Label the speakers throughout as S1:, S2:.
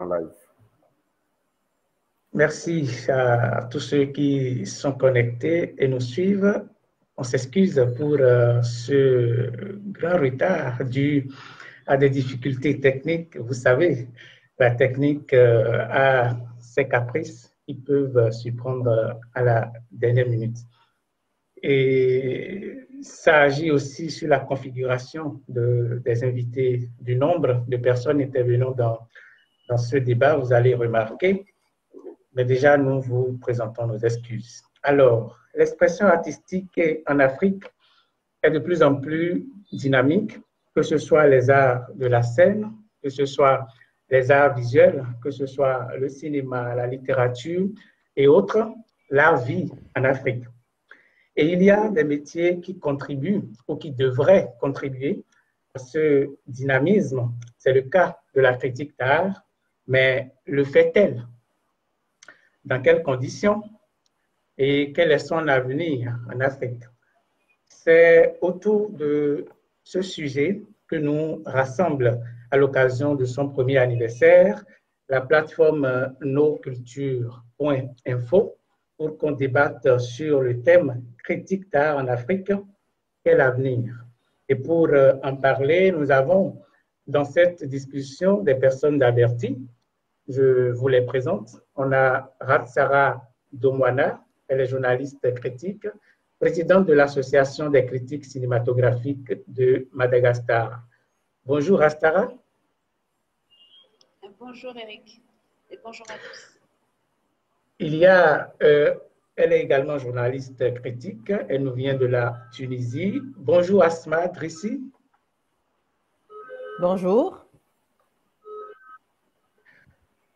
S1: en live.
S2: Merci à tous ceux qui sont connectés et nous suivent. On s'excuse pour ce grand retard dû à des difficultés techniques. Vous savez, la technique a ses caprices qui peuvent surprendre à la dernière minute. Et ça agit aussi sur la configuration des invités, du nombre de personnes intervenant dans ce débat. Vous allez remarquer. Mais déjà, nous vous présentons nos excuses. Alors, l'expression artistique en Afrique est de plus en plus dynamique, que ce soit les arts de la scène, que ce soit les arts visuels, que ce soit le cinéma, la littérature et autres, l'art vit en Afrique. Et il y a des métiers qui contribuent ou qui devraient contribuer à ce dynamisme. C'est le cas de la critique d'art, mais le fait-elle? Dans quelles conditions et quel est son avenir en Afrique? C'est autour de ce sujet que nous rassemble à l'occasion de son premier anniversaire la plateforme noculture.info pour qu'on débatte sur le thème critique d'art en Afrique, quel avenir? Et pour en parler, nous avons dans cette discussion des personnes averties. Je vous les présente. On a Ratsara Domwana, elle est journaliste critique, présidente de l'Association des critiques cinématographiques de Madagascar. Bonjour Ratsara.
S3: Bonjour Eric et bonjour à tous.
S2: Il y a, elle est également journaliste critique, elle nous vient de la Tunisie. Bonjour Asma Drissi.
S4: Bonjour.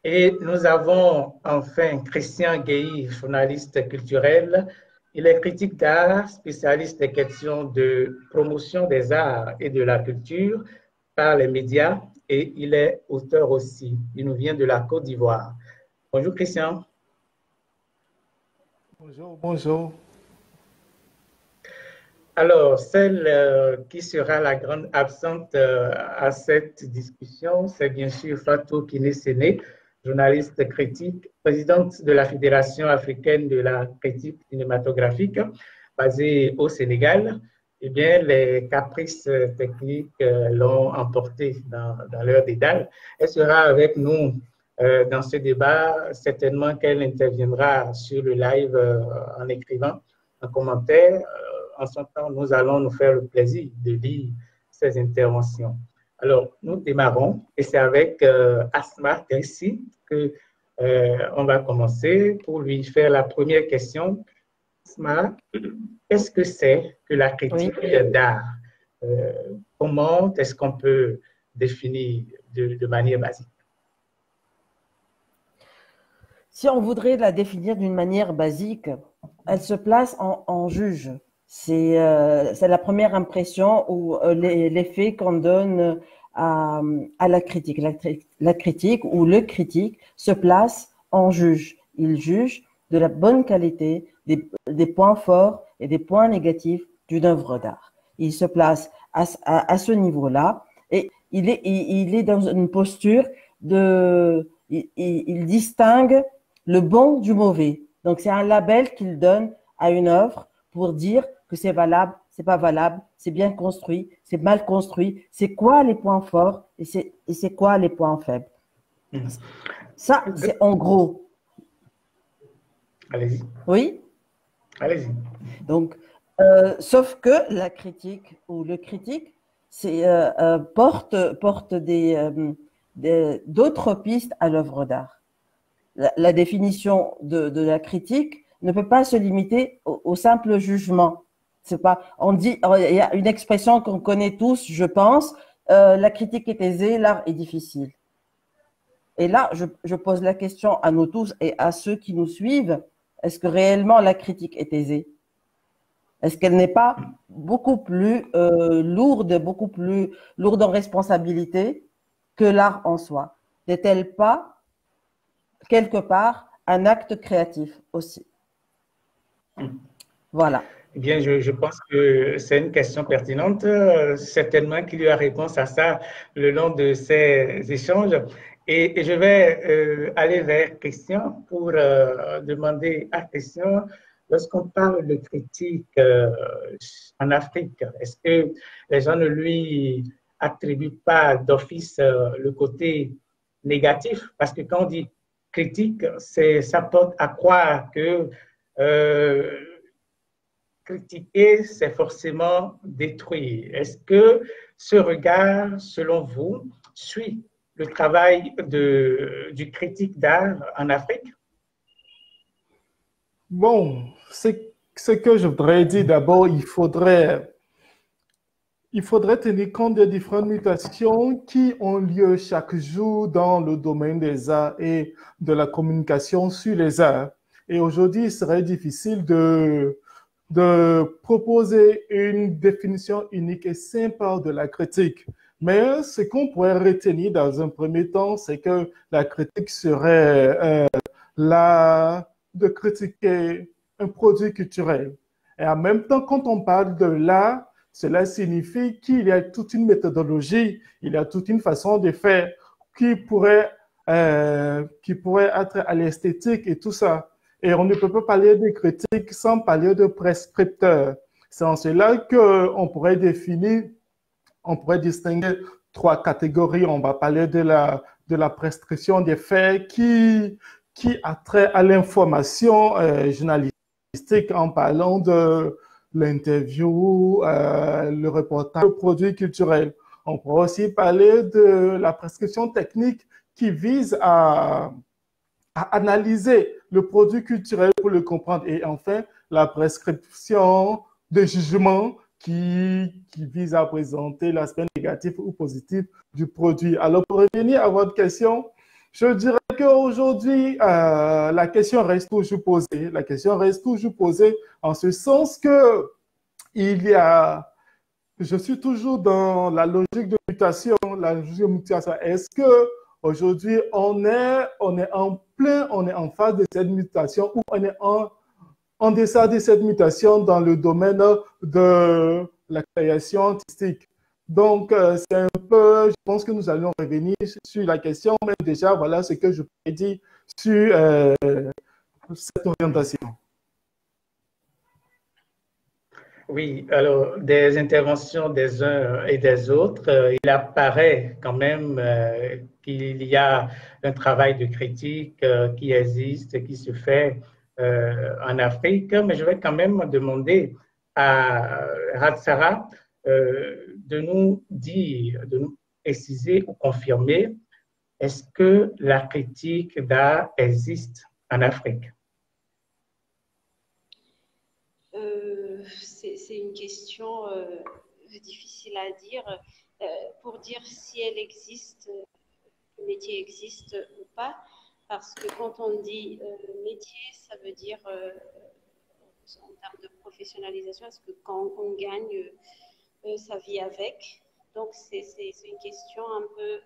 S2: Et nous avons enfin Christian Guéhi, journaliste culturel. Il est critique d'art, spécialiste des questions de promotion des arts et de la culture par les médias et il est auteur aussi. Il nous vient de la Côte d'Ivoire. Bonjour Christian.
S5: Bonjour, bonjour.
S2: Alors, celle qui sera la grande absente à cette discussion, c'est bien sûr Fatou Kiné-Séné, journaliste critique, présidente de la Fédération africaine de la critique cinématographique, basée au Sénégal. Eh bien, les caprices techniques l'ont emporté dans leur dédale. Elle sera avec nous dans ce débat. Certainement qu'elle interviendra sur le live en écrivant un commentaire. En son temps, nous allons nous faire le plaisir de lire ses interventions. Alors, nous démarrons et c'est avec Asma Drissi que on va commencer pour lui faire la première question. Asma, qu'est-ce que c'est que la critique d'art? Comment est-ce qu'on peut définir de manière basique?
S4: Si on voudrait la définir d'une manière basique, elle se place en juge. C'est la première impression ou l'effet qu'on donne à la critique. La critique ou le critique se place en juge. Il juge de la bonne qualité, des points forts et des points négatifs d'une œuvre d'art. Il se place à ce niveau-là et il est dans une posture il distingue le bon du mauvais. Donc, c'est un label qu'il donne à une œuvre pour dire que c'est valable, c'est pas valable, c'est bien construit, c'est mal construit, c'est quoi les points forts et c'est quoi les points faibles. Ça, c'est en gros.
S2: Allez-y.
S4: Oui?
S2: Allez-y.
S4: Donc, sauf que la critique ou le critique porte d'autres pistes à l'œuvre d'art. La définition de la critique ne peut pas se limiter au simple jugement. C'est pas, il y a une expression qu'on connaît tous, je pense, la critique est aisée, l'art est difficile. Et là, je pose la question à nous tous et à ceux qui nous suivent, est-ce que réellement la critique est aisée? Est-ce qu'elle n'est pas beaucoup plus lourde en responsabilité que l'art en soi? N'est-elle pas, quelque part, un acte créatif aussi? Voilà.
S2: Eh bien, je pense que c'est une question pertinente. Certainement qu'il y a réponse à ça le long de ces échanges. Et je vais aller vers Christian pour demander à Christian, lorsqu'on parle de critique en Afrique, est-ce que les gens ne lui attribuent pas d'office le côté négatif? Parce que quand on dit critique, ça porte à croire que euh, critiquer, c'est forcément détruire. Est-ce que ce regard, selon vous, suit le travail du critique d'art en Afrique?
S1: Bon, ce que je voudrais dire d'abord, il faudrait tenir compte des différentes mutations qui ont lieu chaque jour dans le domaine des arts et de la communication sur les arts. Et aujourd'hui, il serait difficile de proposer une définition unique et simple de la critique. Mais ce qu'on pourrait retenir dans un premier temps, c'est que la critique serait l'art de critiquer un produit culturel. Et en même temps, quand on parle de l'art, cela signifie qu'il y a toute une méthodologie, il y a toute une façon de faire qui pourrait être à l'esthétique et tout ça. Et on ne peut pas parler de critique sans parler de prescripteur. C'est en cela qu'on pourrait on pourrait distinguer trois catégories. On va parler de la prescription des faits qui a trait à l'information journalistique en parlant de l'interview, le reportage, le produit culturel. On pourrait aussi parler de la prescription technique qui vise à analyser le produit culturel pour le comprendre. Et enfin, la prescription de jugement qui vise à présenter l'aspect négatif ou positif du produit. Alors, pour revenir à votre question, je dirais qu'aujourd'hui, la question reste toujours posée. La question reste toujours posée en ce sens que je suis toujours dans la logique de mutation. La logique de mutation. Est-ce que aujourd'hui on est en phase de cette mutation ou on est en deçà de cette mutation dans le domaine de la création artistique? Donc, c'est un peu, je pense que nous allons revenir sur la question, mais déjà, voilà ce que je peux dire sur cette orientation.
S2: Oui, alors des interventions des uns et des autres, il apparaît quand même qu'il y a un travail de critique qui existe, qui se fait en Afrique, mais je vais quand même demander à Ratsara de nous dire, de nous préciser ou confirmer, est-ce que la critique d'art existe en Afrique?
S3: C'est une question difficile à dire. Pour dire si elle existe, le métier existe ou pas, parce que quand on dit métier, ça veut dire en termes de professionnalisation, est-ce que quand on gagne sa vie avec? Donc c'est une question un peu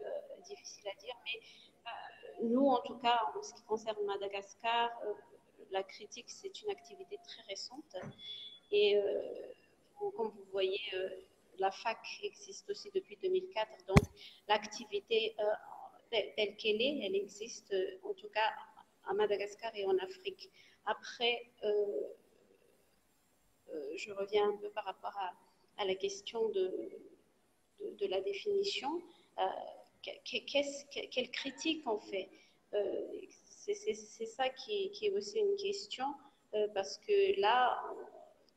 S3: difficile à dire, mais nous, en tout cas, en ce qui concerne Madagascar, la critique, c'est une activité très récente. Et comme vous voyez, la fac existe aussi depuis 2004. Donc, l'activité telle qu'elle est, elle existe en tout cas à Madagascar et en Afrique. Après, je reviens un peu par rapport à la question de la définition. Quelle critique on fait? C'est ça qui est aussi une question, parce que là,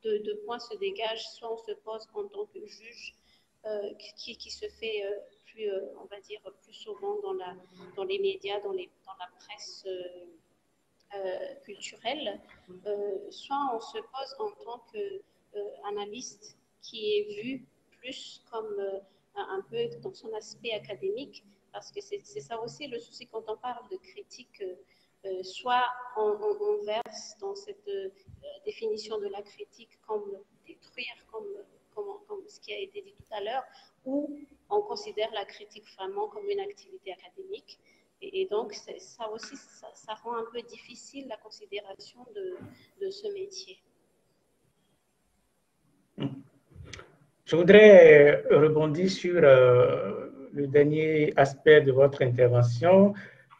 S3: deux points se dégagent. Soit on se pose en tant que juge, qui se fait plus, on va dire, plus souvent dans les médias, dans la presse culturelle, soit on se pose en tant qu'analyste qui est vu plus comme un peu dans son aspect académique, parce que c'est ça aussi le souci quand on parle de critique. Soit on verse dans cette définition de la critique comme détruire, comme ce qui a été dit tout à l'heure, ou on considère la critique vraiment comme une activité académique. Et donc, ça aussi, ça rend un peu difficile la considération de ce métier.
S2: Je voudrais rebondir sur le dernier aspect de votre intervention.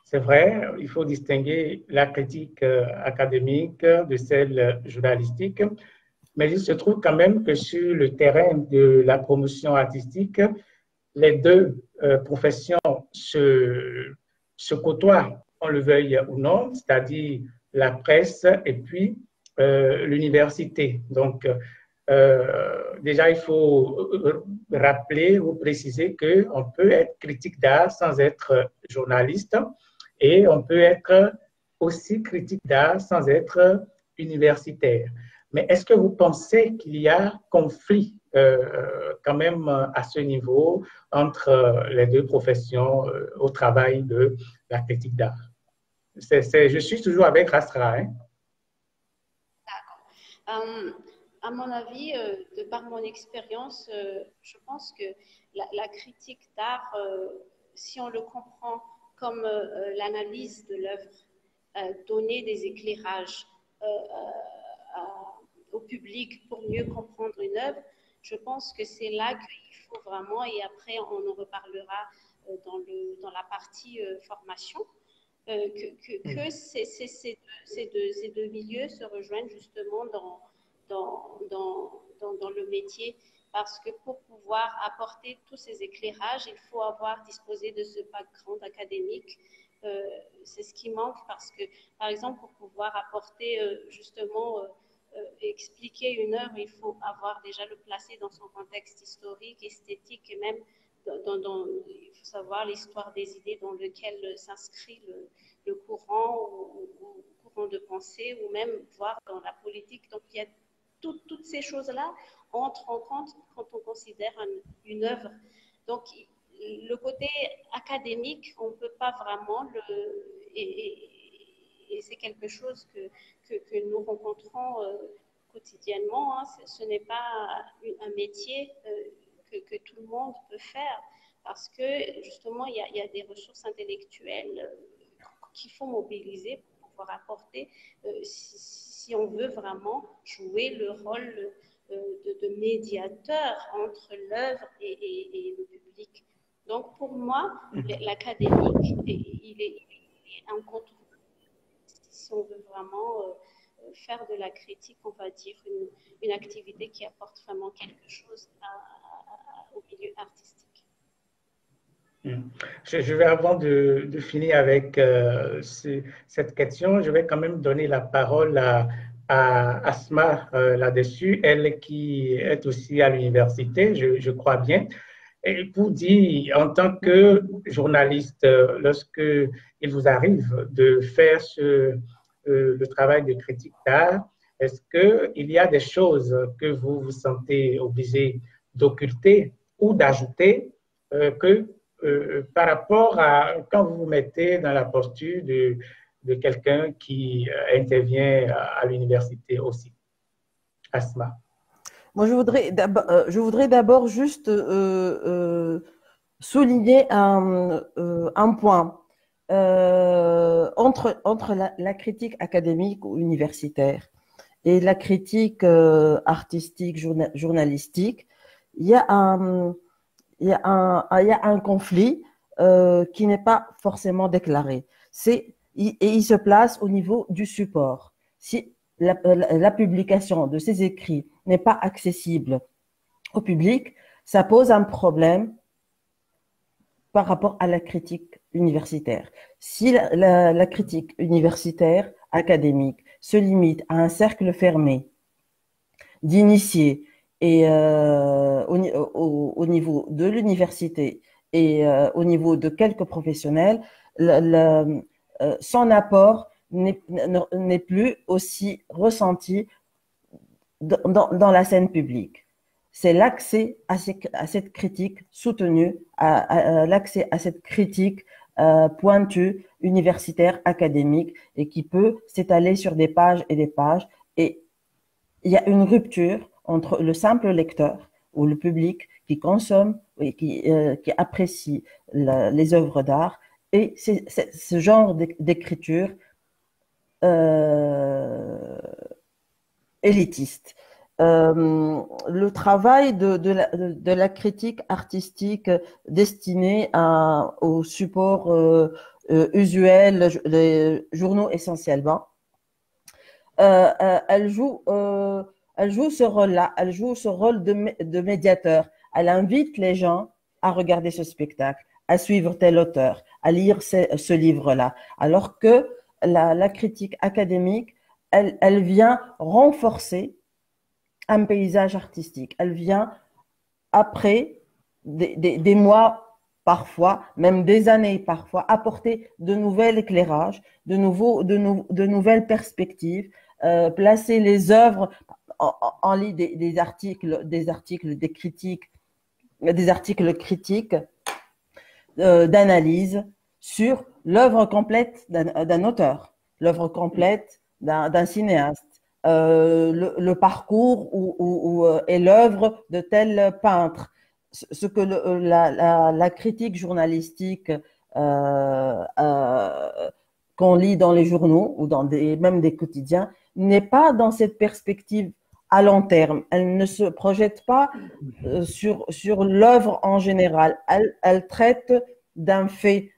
S2: C'est vrai, il faut distinguer la critique académique de celle journalistique, mais il se trouve quand même que sur le terrain de la promotion artistique, les deux professions se côtoient, qu'on le veuille ou non, c'est-à-dire la presse et puis l'université. Donc, déjà, il faut rappeler ou préciser qu'on peut être critique d'art sans être journaliste et on peut être aussi critique d'art sans être universitaire. Mais est-ce que vous pensez qu'il y a conflit quand même à ce niveau entre les deux professions au travail de la critique d'art? Je suis toujours avec Rasra. Hein?
S3: À mon avis, de par mon expérience, je pense que la critique d'art, si on le comprend comme l'analyse de l'œuvre, donner des éclairages au public pour mieux comprendre une œuvre, je pense que c'est là qu'il faut vraiment, et après on en reparlera dans la partie formation, que ces deux milieux se rejoignent justement dans le métier, parce que pour pouvoir apporter tous ces éclairages, il faut avoir disposé de ce background académique. C'est ce qui manque, parce que, par exemple, pour pouvoir apporter justement, expliquer une œuvre, il faut avoir déjà le placer dans son contexte historique, esthétique, et même il faut savoir l'histoire des idées dans lequel s'inscrit le courant ou courant de pensée, ou même voir dans la politique. Donc, il y a toutes ces choses-là entrent en compte quand on considère une œuvre. Donc, le côté académique, on ne peut pas vraiment et c'est quelque chose que nous rencontrons quotidiennement. Hein. Ce n'est pas un métier que tout le monde peut faire, parce que justement, il y a des ressources intellectuelles qu'il faut mobiliser pour pouvoir apporter, si on veut vraiment jouer le rôle de médiateur entre l'œuvre et le public. Donc, pour moi, l'académique, il est incontournable. Si on veut vraiment faire de la critique, on va dire, une activité qui apporte vraiment quelque chose au milieu artistique.
S2: Je vais, avant de finir avec cette question, je vais quand même donner la parole à Asma là-dessus, elle qui est aussi à l'université, je crois bien. Et pour dire, en tant que journaliste, lorsque il vous arrive de faire le travail de critique d'art, est-ce qu'il y a des choses que vous vous sentez obligé d'occulter ou d'ajouter par rapport à quand vous vous mettez dans la posture de quelqu'un qui intervient à l'université aussi? Asma.
S4: Moi, je voudrais d'abord juste souligner un point entre la critique académique ou universitaire et la critique artistique, journalistique. Il y a un conflit qui n'est pas forcément déclaré. Et il se place au niveau du support. Si la publication de ces écrits n'est pas accessible au public, ça pose un problème par rapport à la critique universitaire. Si la critique universitaire académique se limite à un cercle fermé d'initiés et au niveau de l'université et au niveau de quelques professionnels, son apport n'est plus aussi ressenti dans la scène publique. C'est l'accès à cette critique soutenue, l'accès à cette critique pointue, universitaire, académique, et qui peut s'étaler sur des pages et des pages. Et il y a une rupture entre le simple lecteur ou le public qui consomme et qui apprécie les œuvres d'art et ce genre d'écriture élitiste. le travail de la critique artistique destinée au support usuel, les journaux essentiellement, elle joue ce rôle-là, elle joue ce rôle de médiateur. Elle invite les gens à regarder ce spectacle, à suivre tel auteur, à lire ce livre-là, alors que la critique académique, elle vient renforcer un paysage artistique. Elle vient après des mois, parfois, même des années parfois, apporter de nouveaux éclairages, de nouvelles perspectives, placer les œuvres, on lit des articles, des critiques, des articles critiques d'analyse sur l'œuvre complète d'un auteur, l'œuvre complète d'un cinéaste, le parcours et l'œuvre de tel peintre. Ce que la critique journalistique qu'on lit dans les journaux ou même des quotidiens n'est pas dans cette perspective à long terme. Elle ne se projette pas sur l'œuvre en général. Elle traite d'un fait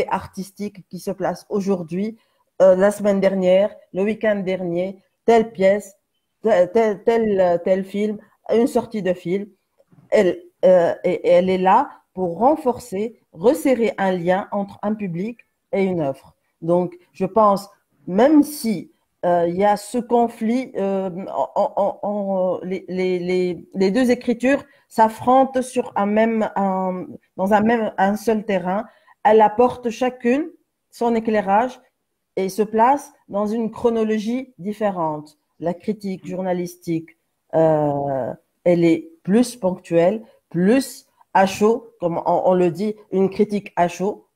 S4: artistique qui se place aujourd'hui, la semaine dernière, le week-end dernier, telle pièce, tel film, une sortie de film. Elle est là pour renforcer, resserrer un lien entre un public et une œuvre. Donc, je pense, même si il y a ce conflit, les deux écritures s'affrontent sur dans un seul terrain. Elle apporte chacune son éclairage et se place dans une chronologie différente. La critique journalistique, elle est plus ponctuelle, plus à chaud, comme on le dit, une critique à chaud.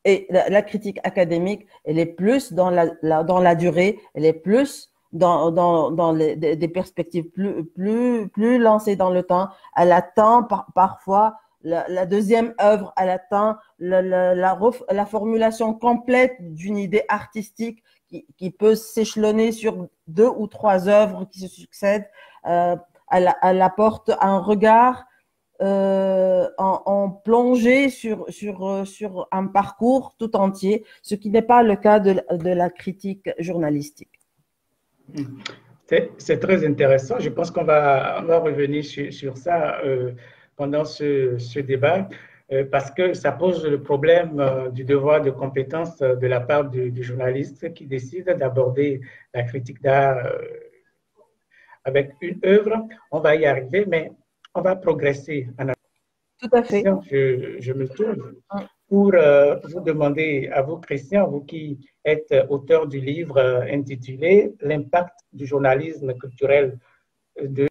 S4: Et la critique académique, elle est plus dans la durée, elle est plus dans des perspectives plus lancées dans le temps. Elle attend parfois la deuxième œuvre, elle attend la formulation complète d'une idée artistique qui peut s'échelonner sur 2 ou 3 œuvres qui se succèdent. Elle apporte un regard en plongée sur un parcours tout entier, ce qui n'est pas le cas de la critique journalistique.
S2: C'est très intéressant. Je pense qu'on va revenir sur ça pendant ce débat, parce que ça pose le problème du devoir de compétence de la part du journaliste qui décide d'aborder la critique d'art avec une œuvre. On va y arriver, mais on va progresser.
S4: Tout à fait.
S2: Je me tourne pour vous demander à vous, Christian, vous qui êtes auteur du livre intitulé « L'impact du journalisme culturel de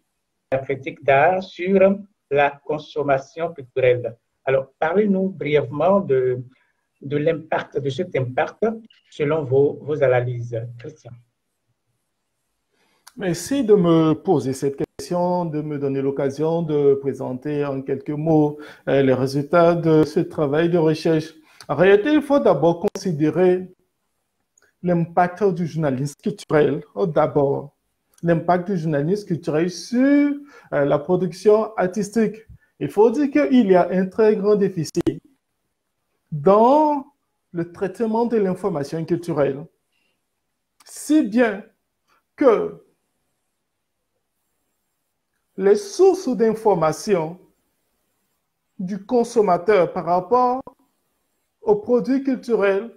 S2: la critique d'art sur la consommation culturelle ». Alors, parlez-nous brièvement de l'impact, de cet impact selon vos analyses. Christian.
S1: Merci de me poser cette question, de me donner l'occasion de présenter en quelques mots les résultats de ce travail de recherche. En réalité, il faut d'abord considérer l'impact du journalisme culturel. D'abord, l'impact du journalisme culturel sur la production artistique. Il faut dire qu'il y a un très grand déficit dans le traitement de l'information culturelle. Si bien que les sources d'information du consommateur par rapport aux produits culturels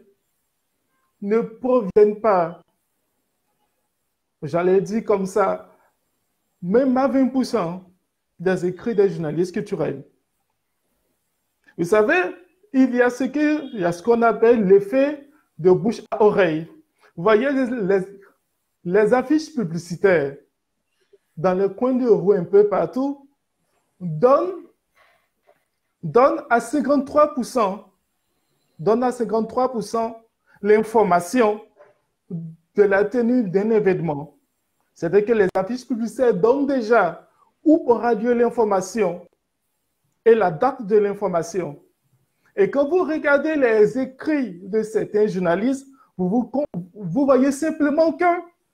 S1: ne proviennent pas, j'allais dire comme ça, même à 20% des écrits des journalistes culturels. Vous savez, il y a ce qu'on appelle l'effet de bouche à oreille. Vous voyez les affiches publicitaires dans les coins de rue un peu partout, donne à 53% l'information de la tenue d'un événement. C'est-à-dire que les affiches publicitaires donnent déjà où aura lieu l'information et la date de l'information. Et quand vous regardez les écrits de certains journalistes, vous voyez simplement que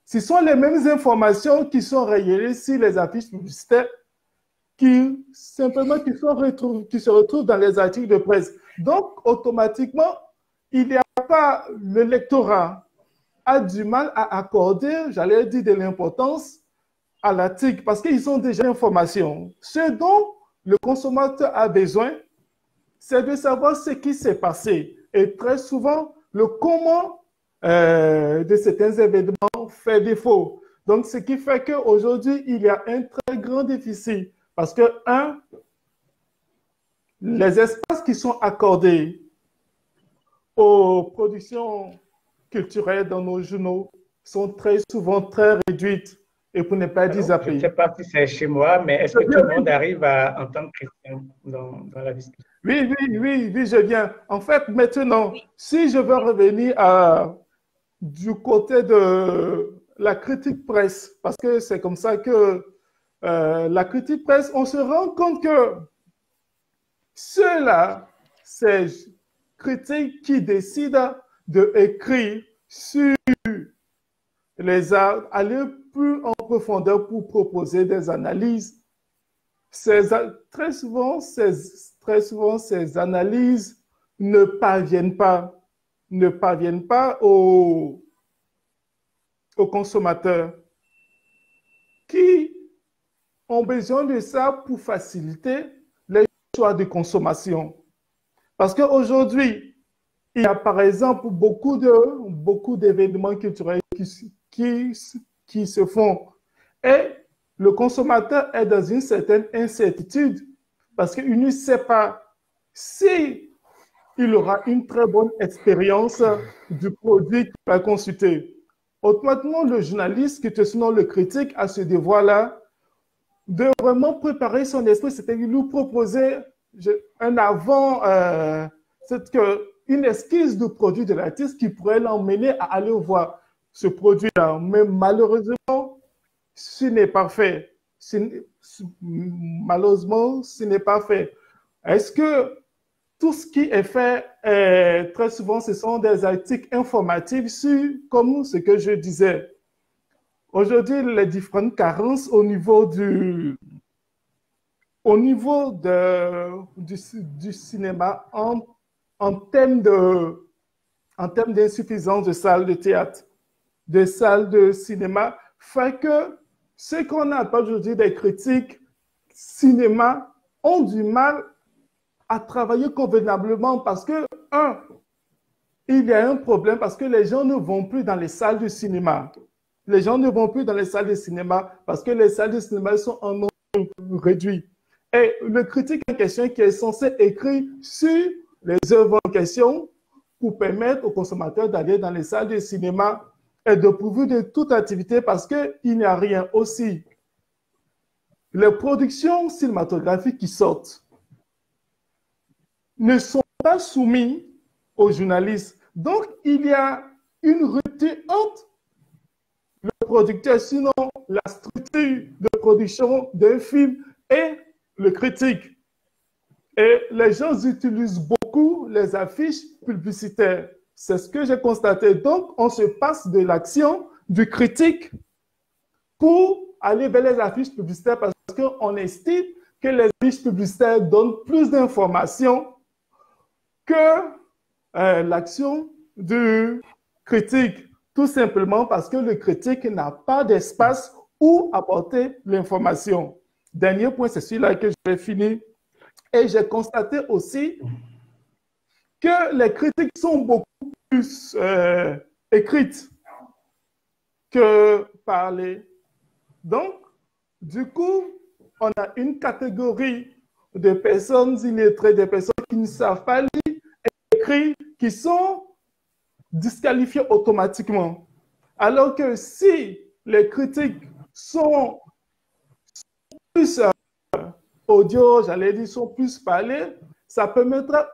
S1: ce sont les mêmes informations qui sont rayées sur les affiches publicitaires qui simplement qui se retrouvent dans les articles de presse. Donc, automatiquement, il n'y a pas, le lectorat a du mal à accorder, j'allais dire, de l'importance à l'article parce qu'ils ont déjà l'information. Ce dont le consommateur a besoin, c'est de savoir ce qui s'est passé. Et très souvent, le comment de certains événements fait défaut. Donc, ce qui fait qu'aujourd'hui, il y a un très grand déficit. Parce que, un, les espaces qui sont accordés aux productions culturelles dans nos journaux sont très souvent très réduites et pour ne pas dire zappées.
S2: Je ne sais pas si c'est chez moi, mais est-ce que tout le monde arrive à entendre Christian dans la discussion?
S1: Oui, je viens. En fait, maintenant, si je veux revenir du côté de la critique presse, parce que c'est comme ça que la critique presse, on se rend compte que ceux-là, ces critiques qui décident d'écrire sur les arts, aller plus en profondeur pour proposer des analyses. Très souvent, ces analyses ne parviennent pas aux consommateurs qui ont besoin de ça pour faciliter les choix de consommation. Parce qu'aujourd'hui, il y a par exemple beaucoup d'événements culturels qui se font. Et le consommateur est dans une certaine incertitude parce qu'il ne sait pas si il aura une très bonne expérience du produit qu'il va consulter. Automatiquement, le journaliste, qui est sinon le critique, a ce devoir-là de vraiment préparer son esprit, c'est-à-dire lui proposer un avant, une esquisse du produit de l'artiste qui pourrait l'emmener à aller voir ce produit-là. Mais malheureusement, ce n'est pas fait. Malheureusement, ce n'est pas fait. Est-ce que tout ce qui est fait, très souvent, ce sont des articles informatifs sur, comme ce que je disais. Aujourd'hui, les différentes carences au niveau du cinéma en termes d'insuffisance de salles de théâtre, de salles de cinéma, fait que ce qu'on appelle aujourd'hui des critiques cinéma ont du mal à travailler convenablement parce que, il y a un problème parce que les gens ne vont plus dans les salles de cinéma. Les gens ne vont plus dans les salles de cinéma parce que les salles de cinéma sont en nombre réduit. Et le critique en question qui est censé écrire sur les œuvres en question pour permettre aux consommateurs d'aller dans les salles de cinéma est dépourvu de toute activité parce qu'il n'y a rien aussi. Les productions cinématographiques qui sortent ne sont pas soumises aux journalistes. Donc, il y a une rupture entre le producteur, sinon la structure de production d'un film et le critique. Et les gens utilisent beaucoup les affiches publicitaires. C'est ce que j'ai constaté. Donc, on se passe de l'action du critique pour aller vers les affiches publicitaires parce qu'on estime que les affiches publicitaires donnent plus d'informations que l'action du critique. Tout simplement parce que le critique n'a pas d'espace où apporter l'information. Dernier point, c'est celui-là que je vais finir. Et j'ai constaté aussi que les critiques sont beaucoup plus écrites que parlées. Donc, du coup, on a une catégorie de personnes illettrées, des personnes qui ne savent pas lire et écrire, qui sont disqualifiées automatiquement. Alors que si les critiques sont plus audio, j'allais dire, sont plus parlés, ça permettra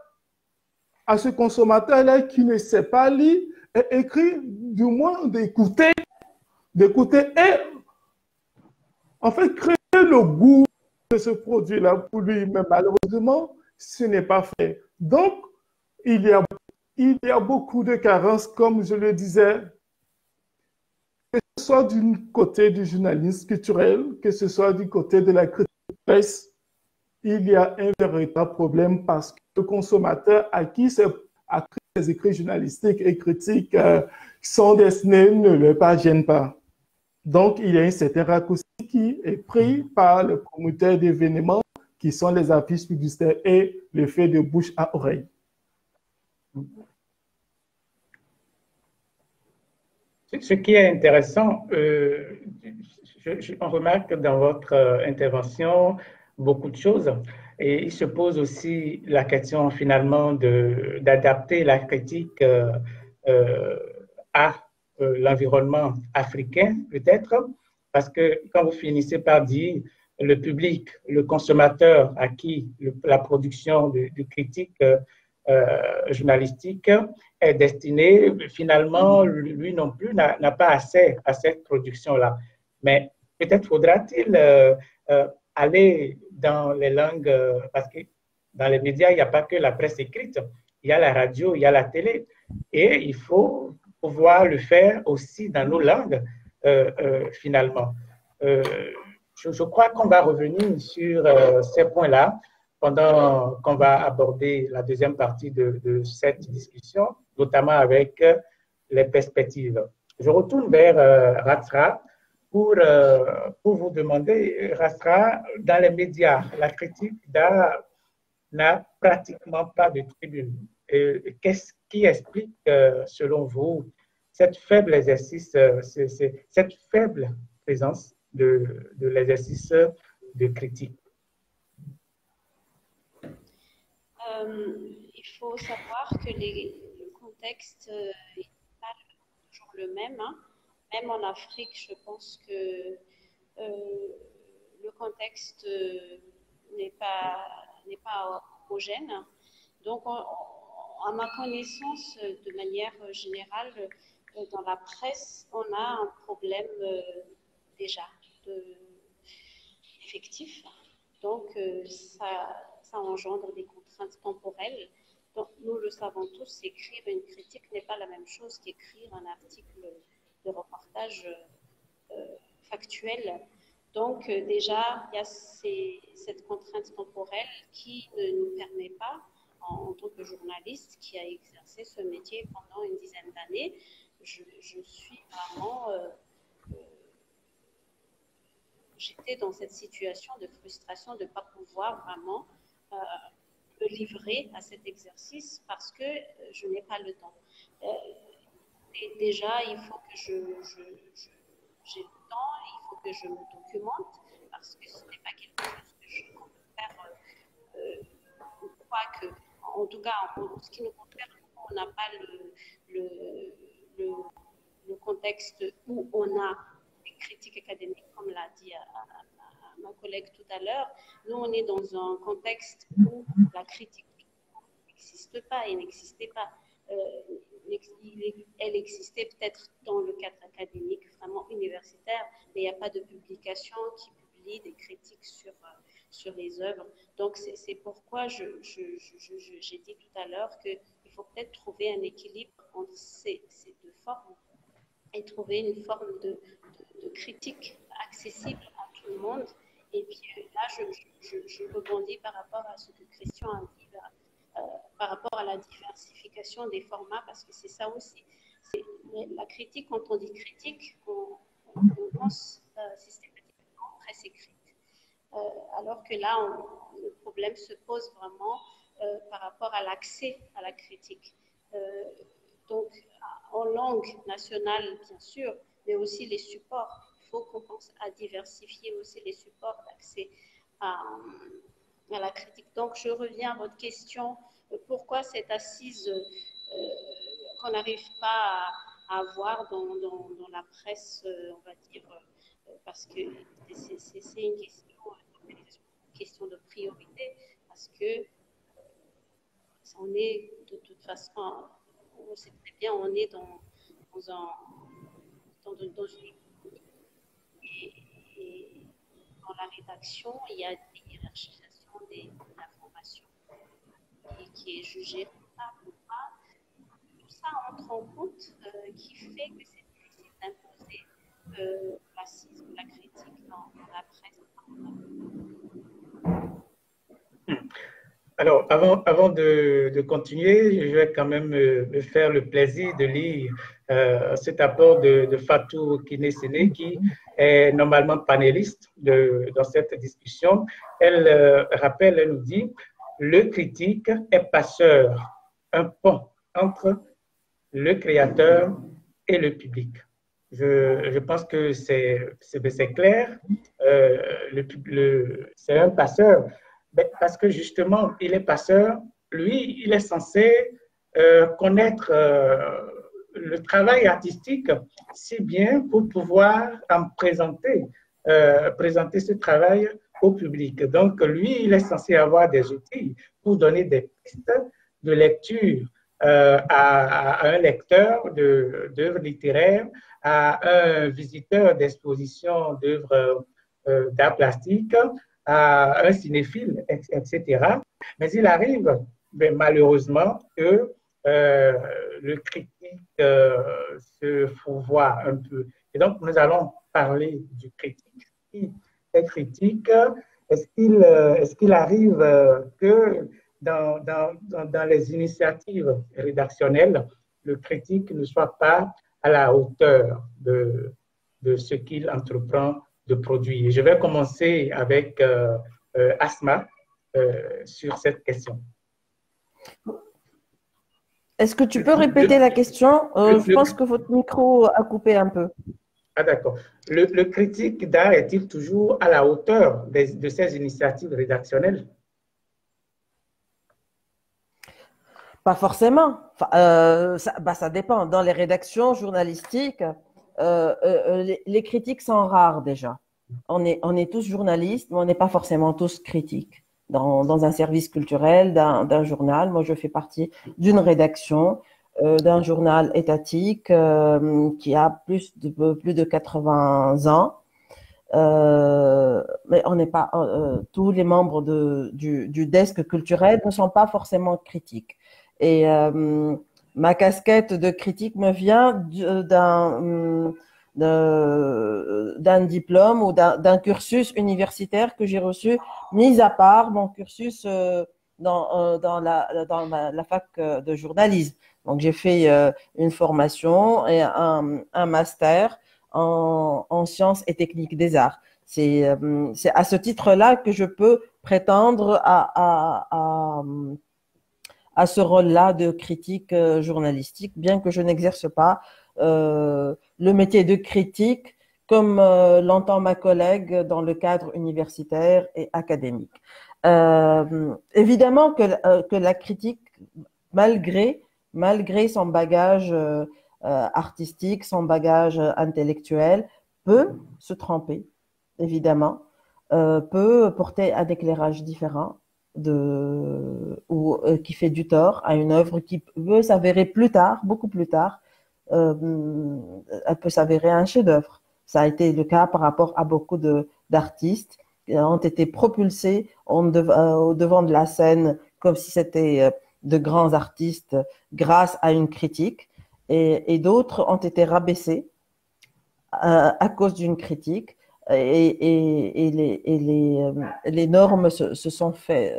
S1: à ce consommateur-là qui ne sait pas lire et écrire, du moins d'écouter et en fait créer le goût de ce produit-là pour lui. Mais malheureusement, ce n'est pas fait. Donc, il y a beaucoup de carences, comme je le disais, que ce soit du côté du journalisme culturel, que ce soit du côté de la critique de presse, il y a un véritable problème parce que le consommateur à qui ces écrits journalistiques et critiques sont destinés ne le parviennent pas. Donc, il y a un certain raccourci qui est pris par le promoteur d'événements qui sont les affiches publicitaires et le fait de bouche à oreille.
S2: Ce qui est intéressant, on remarque dans votre intervention beaucoup de choses et il se pose aussi la question finalement d'adapter la critique à l'environnement africain peut-être, parce que quand vous finissez par dire le public, le consommateur à qui la production de critiques journalistiques est destiné, finalement, lui non plus n'a pas accès à cette production-là. Mais peut-être faudra-t-il aller dans les langues, parce que dans les médias, il n'y a pas que la presse écrite, il y a la radio, il y a la télé, et il faut pouvoir le faire aussi dans nos langues, finalement. Je crois qu'on va revenir sur ces points-là pendant qu'on va aborder la deuxième partie de cette discussion, notamment avec les perspectives. Je retourne vers Rasra pour vous demander, Rasra, dans les médias, la critique d'art n'a pratiquement pas de tribune. Qu'est-ce qui explique, selon vous, cette faible exercice, cette faible présence de l'exercice de critique?
S3: Il faut savoir que le contexte n'est pas toujours le même. Hein. Même en Afrique, je pense que le contexte n'est pas homogène. Donc, à ma connaissance, de manière générale, dans la presse, on a un problème déjà effectif. Donc, ça engendre des contraintes temporelles. Donc, nous le savons tous, écrire une critique n'est pas la même chose qu'écrire un article de reportage factuel. Donc, déjà, il y a cette contrainte temporelle qui ne nous permet pas, en tant que journaliste qui a exercé ce métier pendant une dizaine d'années, je suis vraiment... j'étais dans cette situation de frustration de ne pas pouvoir vraiment me livrer à cet exercice parce que je n'ai pas le temps. Déjà, il faut que j'ai le temps, il faut que je me documente parce que ce n'est pas quelque chose que qu'on peut faire, quoique, en tout cas, en ce qui nous concerne, on n'a pas le contexte où on a des critiques académiques, comme l'a dit ma collègue tout à l'heure. Nous, on est dans un contexte où la critique n'existe pas et n'existait pas. Elle existait peut-être dans le cadre académique, vraiment universitaire, mais il n'y a pas de publication qui publie des critiques sur les œuvres. Donc, c'est pourquoi j'ai dit tout à l'heure qu'il faut peut-être trouver un équilibre entre ces deux formes et trouver une forme de critique accessible à tout le monde. Et puis là, je rebondis par rapport à ce que Christian a dit, par rapport à la diversification des formats, parce que c'est ça aussi. La critique, quand on dit critique, on pense systématiquement presse écrite. Alors que là, le problème se pose vraiment par rapport à l'accès à la critique. Donc, en langue nationale, bien sûr, mais aussi les supports. Il faut qu'on pense à diversifier aussi les supports d'accès à la critique. Donc, je reviens à votre question. Pourquoi cette assise qu'on n'arrive pas à avoir dans la presse, on va dire, parce que c'est une question de priorité, parce que on est de toute façon, on sait très bien, on est dans une et dans la rédaction, il y a des hiérarchisations de l'information qui est jugée rentable ou pas. Tout ça entre en compte qui fait que c'est difficile d'imposer de racisme, la critique dans la presse?
S2: Alors, avant de continuer, je vais quand même me faire le plaisir de lire cet apport de Fatou Kiné-Séné, qui est normalement panéliste dans cette discussion. Elle rappelle, elle nous dit, le critique est passeur, un pont entre le créateur et le public. Je pense que c'est clair. C'est un passeur. Parce que justement, il est passeur, lui, il est censé connaître le travail artistique si bien pour pouvoir en présenter ce travail au public. Donc, lui, il est censé avoir des outils pour donner des pistes de lecture à un lecteur d'œuvres littéraires, à un visiteur d'exposition d'œuvres d'art plastique, à un cinéphile, etc. Mais il arrive, malheureusement, que le critique se fourvoie un peu. Et donc, nous allons parler du critique. Qui est critique? Est-ce qu'il arrive que dans les initiatives rédactionnelles, le critique ne soit pas à la hauteur de ce qu'il entreprend de produire? Je vais commencer avec Asma sur cette question.
S4: Est-ce que tu peux répéter la question? Je pense que votre micro a coupé un peu.
S2: Ah, d'accord. Le critique d'art est-il toujours à la hauteur de ces initiatives rédactionnelles?
S4: Pas forcément. Ça dépend. Dans les rédactions journalistiques, les critiques sont rares déjà. On est tous journalistes, mais on n'est pas forcément tous critiques. Dans un service culturel, d'un journal, moi je fais partie d'une rédaction, d'un journal étatique qui a plus de 80 ans. Mais on n'est pas tous les membres du desk culturel ne sont pas forcément critiques. Et ma casquette de critique me vient d'un diplôme ou d'un cursus universitaire que j'ai reçu, mis à part mon cursus dans la fac de journalisme. Donc, j'ai fait une formation et un master en sciences et techniques des arts. C'est à ce titre-là que je peux prétendre à ce rôle-là de critique journalistique, bien que je n'exerce pas le métier de critique comme l'entend ma collègue dans le cadre universitaire et académique. Évidemment que la critique, malgré son bagage artistique, son bagage intellectuel, peut se tromper, évidemment, peut porter un éclairage différent ou qui fait du tort à une œuvre qui peut s'avérer plus tard, beaucoup plus tard, elle peut s'avérer un chef-d'œuvre. Ça a été le cas par rapport à beaucoup d'artistes qui ont été propulsés au devant de la scène comme si c'était de grands artistes grâce à une critique, et d'autres ont été rabaissés à cause d'une critique. Et les normes se sont faites,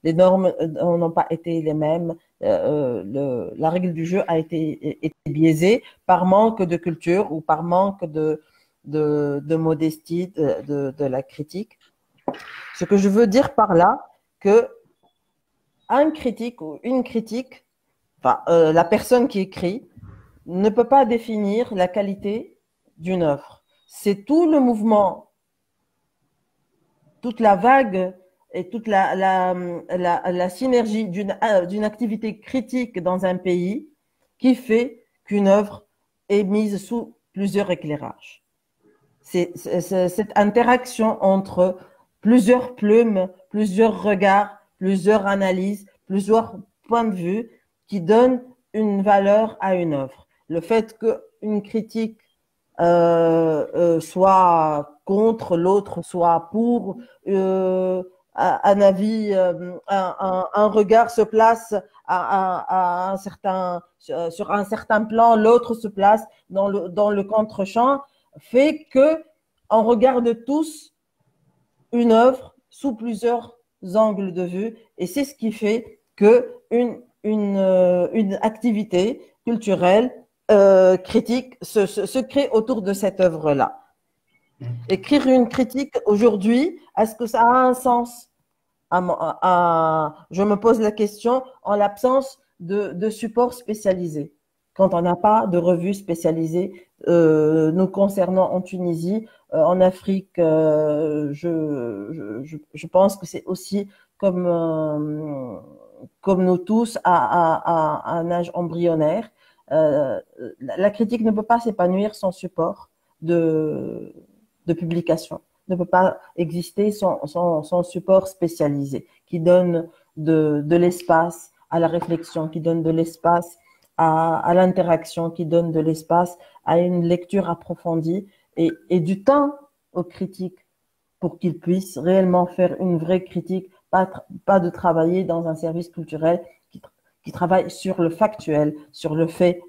S4: les normes n'ont pas été les mêmes. La règle du jeu a été biaisée par manque de culture ou par manque de modestie de la critique. Ce que je veux dire par là, que un critique ou une critique, la personne qui écrit, ne peut pas définir la qualité d'une œuvre. C'est tout le mouvement, toute la vague et toute la synergie d'une activité critique dans un pays qui fait qu'une œuvre est mise sous plusieurs éclairages. C'est cette interaction entre plusieurs plumes, plusieurs regards, plusieurs analyses, plusieurs points de vue qui donne une valeur à une œuvre. Le fait qu'une critique soit contre, l'autre soit pour, un avis, un regard se place sur un certain plan, l'autre se place dans le contre-champ. fait que on regarde tous une œuvre sous plusieurs angles de vue, et c'est ce qui fait que une activité culturelle critique se crée autour de cette œuvre-là. Écrire une critique aujourd'hui, est-ce que ça a un sens? Je me pose la question en l'absence de support spécialisé. Quand on n'a pas de revue spécialisée nous concernant en Tunisie, en Afrique, je pense que c'est aussi comme nous tous à un âge embryonnaire. La critique ne peut pas s'épanouir sans support de publication, ne peut pas exister sans support spécialisé qui donne de l'espace à la réflexion, qui donne de l'espace à l'interaction, qui donne de l'espace à une lecture approfondie et du temps aux critiques pour qu'ils puissent réellement faire une vraie critique, pas de travailler dans un service culturel qui travaille sur le factuel, sur le fait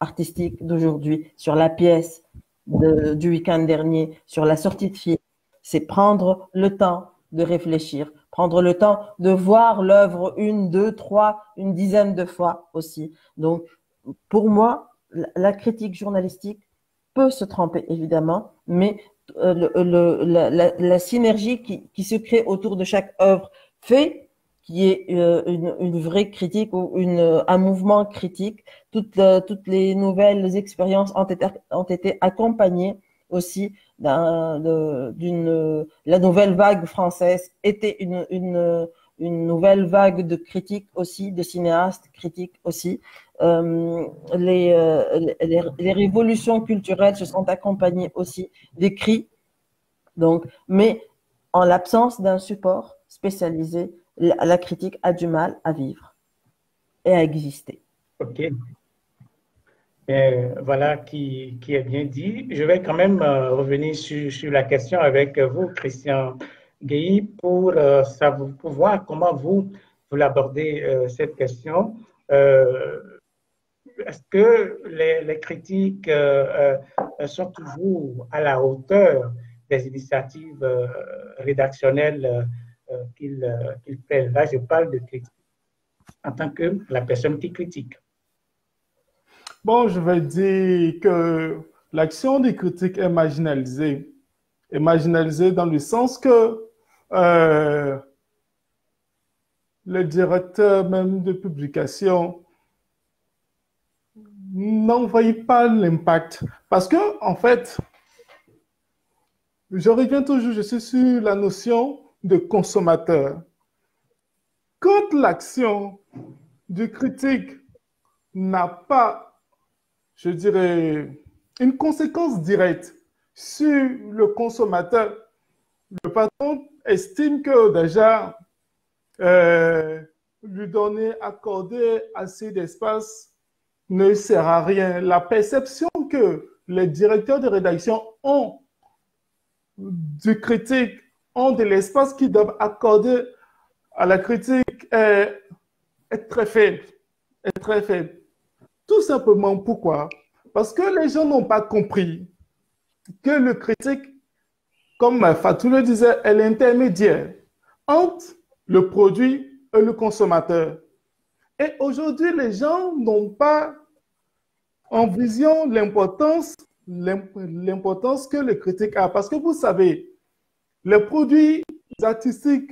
S4: artistique d'aujourd'hui, sur la pièce du week-end dernier, sur la sortie de film. C'est prendre le temps de réfléchir, prendre le temps de voir l'œuvre une, deux, trois, une dizaine de fois aussi. Donc, pour moi, la critique journalistique peut se tromper, évidemment, mais la synergie qui se crée autour de chaque œuvre fait qu'il y ait une vraie critique ou un mouvement critique. Toutes les nouvelles expériences ont été accompagnées aussi la nouvelle vague française était une nouvelle vague de critiques aussi, de cinéastes critiques aussi. Les révolutions culturelles se sont accompagnées aussi d'écrits. Donc, mais en l'absence d'un support spécialisé, la critique a du mal à vivre et à exister.
S2: OK. Voilà qui est bien dit. Je vais quand même revenir sur la question avec vous, Christian Guéhi, pour voir comment vous l'abordez cette question. Est-ce que les critiques sont toujours à la hauteur des initiatives rédactionnelles qu'ils prennent? Là, je parle de critique en tant que la personne qui critique.
S1: Bon, je vais dire que l'action des critiques est marginalisée. Est marginalisée dans le sens que le directeur même de publication n'envoie pas l'impact. Parce que, en fait, je reviens toujours, je suis sur la notion de consommateur. Quand l'action du critique n'a pas, je dirais, une conséquence directe sur le consommateur, le patron estime que déjà lui accorder assez d'espace ne sert à rien. La perception que les directeurs de rédaction ont du critique, ont de l'espace qu'ils doivent accorder à la critique est très faible. Est très faible. Tout simplement pourquoi? Parce que les gens n'ont pas compris que le critique, comme Fatou le disait, est l'intermédiaire entre le produit et le consommateur. Et aujourd'hui, les gens n'ont pas en vision l'importance que le critique a. Parce que vous savez, les produits artistiques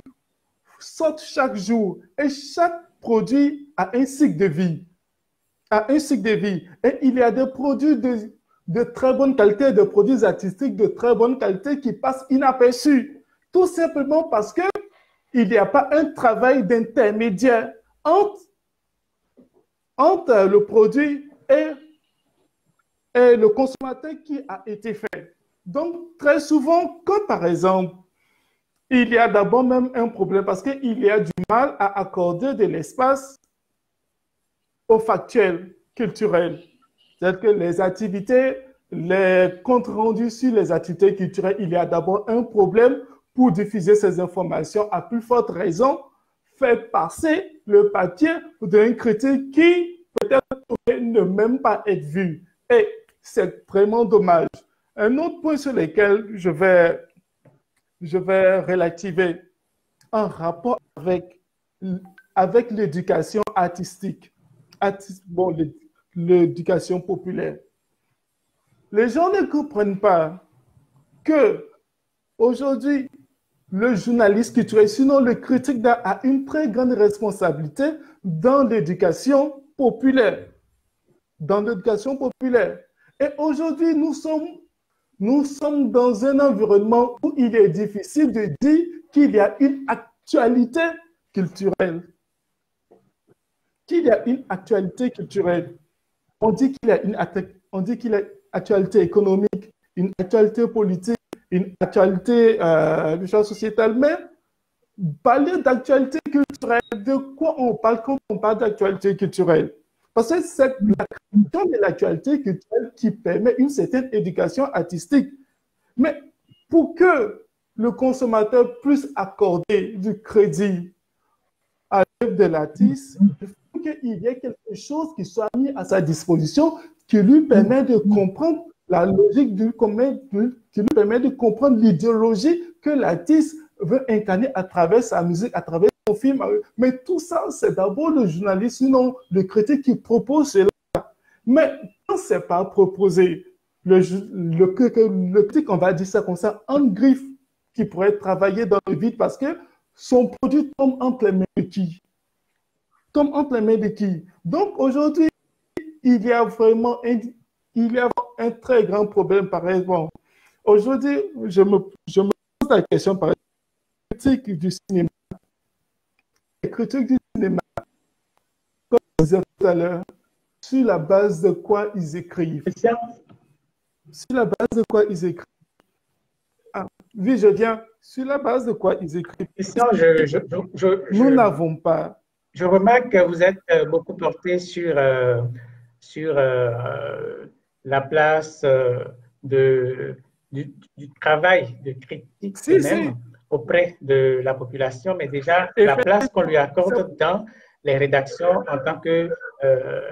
S1: sortent chaque jour et chaque produit a un cycle de vie. Et il y a des produits de très bonne qualité, des produits artistiques de très bonne qualité qui passent inaperçus. Tout simplement parce qu'il n'y a pas un travail d'intermédiaire entre le produit et le consommateur qui a été fait. Donc, très souvent, quand par exemple, il y a d'abord même un problème parce qu'il y a du mal à accorder de l'espace au factuel culturel. C'est-à-dire que les activités, les comptes rendus sur les activités culturelles, il y a d'abord un problème pour diffuser ces informations. À plus forte raison, faire passer le papier d'un critique qui peut-être ne même pas être vu. Et c'est vraiment dommage. Un autre point sur lequel je vais relativer en rapport avec l'éducation artistique, bon, l'éducation populaire. Les gens ne comprennent pas que aujourd'hui, le journaliste culturel, sinon le critique d'art, a une très grande responsabilité dans l'éducation populaire. Dans l'éducation populaire. Et aujourd'hui, nous sommes dans un environnement où il est difficile de dire qu'il y a une actualité culturelle. Qu'il y a une actualité culturelle. On dit qu'il y a une actualité économique, une actualité politique, une actualité de choses sociétales, mais parler d'actualité culturelle, de quoi on parle quand on parle d'actualité culturelle? Parce que c'est la question de l'actualité culturelle qui permet une certaine éducation artistique. Mais pour que le consommateur puisse accorder du crédit à l'œuvre de l'artiste, il faut qu'il y ait quelque chose qui soit mis à sa disposition qui lui permet de comprendre la logique qui lui permet de comprendre l'idéologie que l'artiste veut incarner à travers sa musique, à travers son film. Mais tout ça, c'est d'abord le journaliste, sinon le critique qui propose cela. Mais quand ce n'est pas proposé, le critique, on va dire ça comme ça, en griffe, qui pourrait travailler dans le vide parce que son produit tombe entre les mains de qui? Tombe entre les mains de qui? Donc aujourd'hui, il y a vraiment un très grand problème, par exemple. Aujourd'hui, je me pose la question, par exemple, les critiques du cinéma. Les critiques du cinéma, comme je disais tout à l'heure, sur la base de quoi ils écrivent. Sur la base de quoi ils écrivent. Ah, oui, je viens. Sur la base de quoi ils écrivent. Nous n'avons pas.
S2: Je remarque que vous êtes beaucoup porté sur la place du travail de critique même auprès de la population, mais déjà la place qu'on lui accorde dans les rédactions en tant que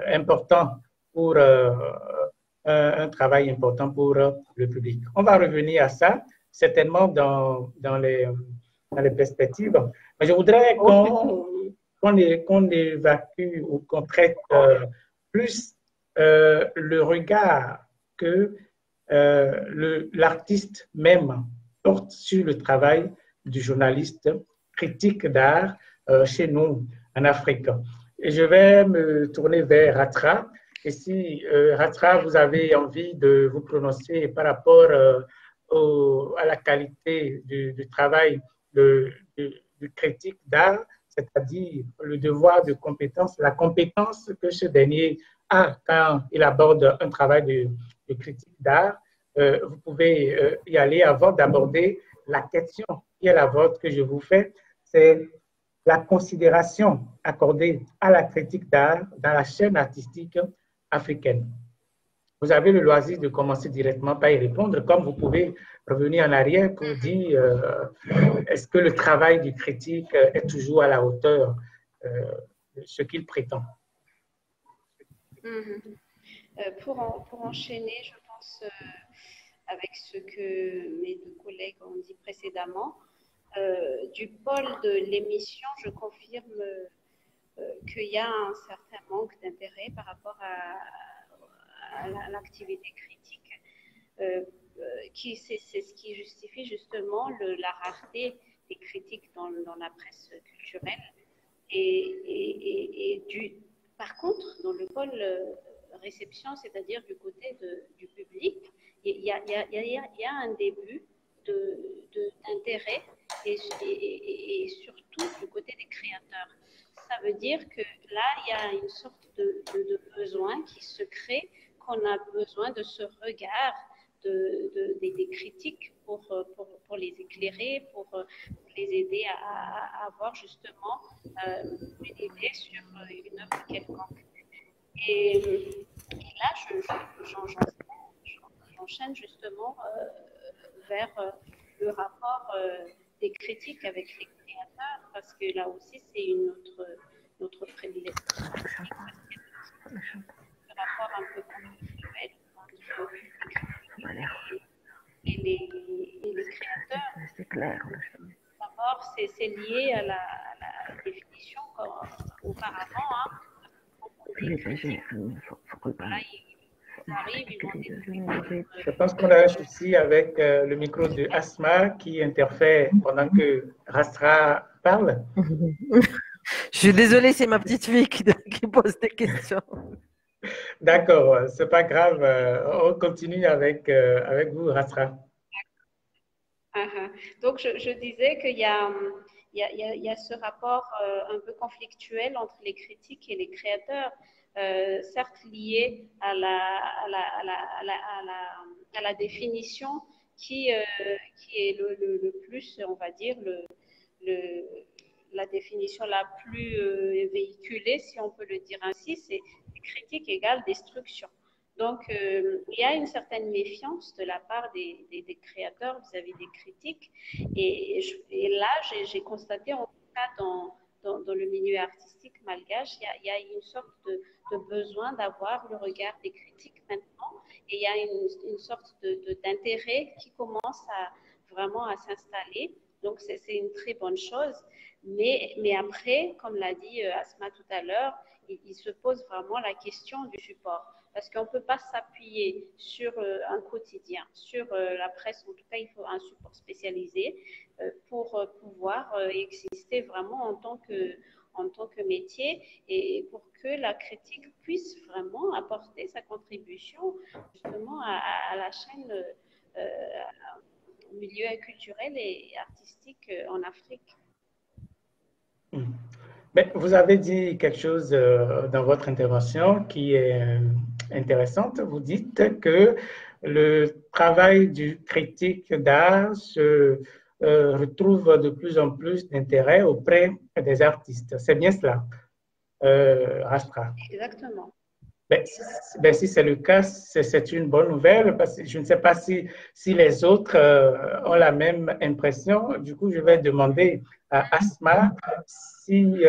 S2: important pour un travail important pour le public. On va revenir à ça, certainement dans les perspectives. Mais je voudrais qu'on évacue ou qu'on traite plus le regard que l'artiste même porte sur le travail du journaliste critique d'art chez nous en Afrique. Et je vais me tourner vers Ratra. Et si, Ratra, vous avez envie de vous prononcer par rapport à la qualité du travail du critique d'art, c'est-à-dire le devoir de compétence, la compétence que ce dernier a quand il aborde un travail de critique d'art, vous pouvez y aller avant d'aborder la question qui est la vôtre que je vous fais, c'est la considération accordée à la critique d'art dans la chaîne artistique africaine. Vous avez le loisir de commencer directement par y répondre, comme vous pouvez revenir en arrière pour dire est-ce que le travail du critique est toujours à la hauteur de ce qu'il prétend.
S3: Pour enchaîner, je pense, avec ce que mes deux collègues ont dit précédemment, du pôle de l'émission, je confirme qu'il y a un certain manque d'intérêt par rapport à l'activité critique, c'est ce qui justifie justement la rareté des critiques dans la presse culturelle. Par contre, dans le pôle réception, c'est-à-dire du côté du public, il y a un début d'intérêt et surtout du côté des créateurs. Ça veut dire que là, il y a une sorte de besoin qui se crée, qu'on a besoin de ce regard des critiques pour les éclairer, pour les aider à avoir justement une idée sur une œuvre quelconque. Et là, j'enchaîne justement vers le rapport des critiques avec les créateurs, parce que là aussi, c'est notre prédilection. Le rapport un peu conflictuel entre D'abord, c'est lié à la définition comme auparavant. Hein. Voilà, ils arrivent, ils vont décrire.
S2: Je pense qu'on a un souci avec le micro de Asma qui interfère pendant que Rastra parle.
S4: Je suis désolée, c'est ma petite fille qui pose des questions.
S2: D'accord, c'est pas grave. On continue avec vous, Rastra.
S3: Donc, je disais qu'il y a ce rapport un peu conflictuel entre les critiques et les créateurs, certes lié à la définition qui est le plus, on va dire, la définition la plus véhiculée, si on peut le dire ainsi, c'est critique égale destruction. Donc, il y a une certaine méfiance de la part des créateurs vis-à-vis des critiques. Et là, j'ai constaté, en tout cas dans le milieu artistique malgache, il y a une sorte de besoin d'avoir le regard des critiques maintenant. Et il y a une sorte d'intérêt qui commence vraiment à s'installer. Donc, c'est une très bonne chose. Mais après, comme l'a dit Asma tout à l'heure, il se pose vraiment la question du support. Parce qu'on ne peut pas s'appuyer sur un quotidien, sur la presse. En tout cas, il faut un support spécialisé pour pouvoir exister vraiment en tant que métier et pour que la critique puisse vraiment apporter sa contribution justement à la chaîne au milieu culturel et artistique en Afrique.
S2: Mais vous avez dit quelque chose dans votre intervention qui est intéressante. Vous dites que le travail du critique d'art se retrouve de plus en plus d'intérêt auprès des artistes. C'est bien cela, Rastra?
S3: Exactement.
S2: Si c'est le cas, c'est une bonne nouvelle parce que je ne sais pas si les autres ont la même impression. Du coup, je vais demander à Asma si,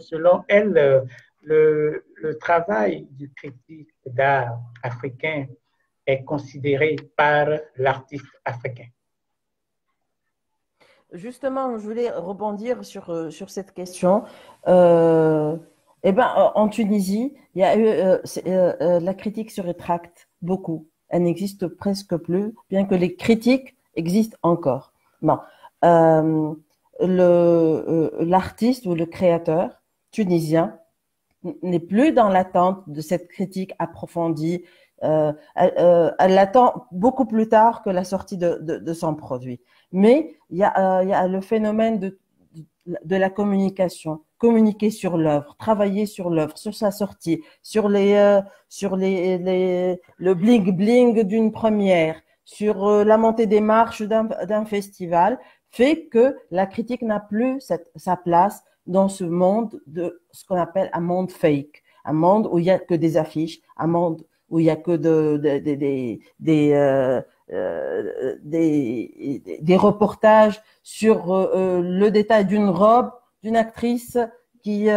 S2: selon elle, le travail du critique d'art africain est considéré par l'artiste africain.
S4: Justement, je voulais rebondir sur cette question. En Tunisie, il y a eu la critique se rétracte beaucoup. Elle n'existe presque plus, bien que les critiques existent encore. Bon, l'artiste ou le créateur tunisien n'est plus dans l'attente de cette critique approfondie. Elle l'attend beaucoup plus tard que la sortie de son produit. Mais il y a le phénomène de la communication. Communiquer sur l'œuvre, travailler sur l'œuvre, sur sa sortie, sur le bling-bling d'une première, sur la montée des marches d'un festival, fait que la critique n'a plus sa place dans ce monde de ce qu'on appelle un monde fake, un monde où il n'y a que des affiches, un monde où il n'y a que des reportages sur le détail d'une robe, d'une actrice qui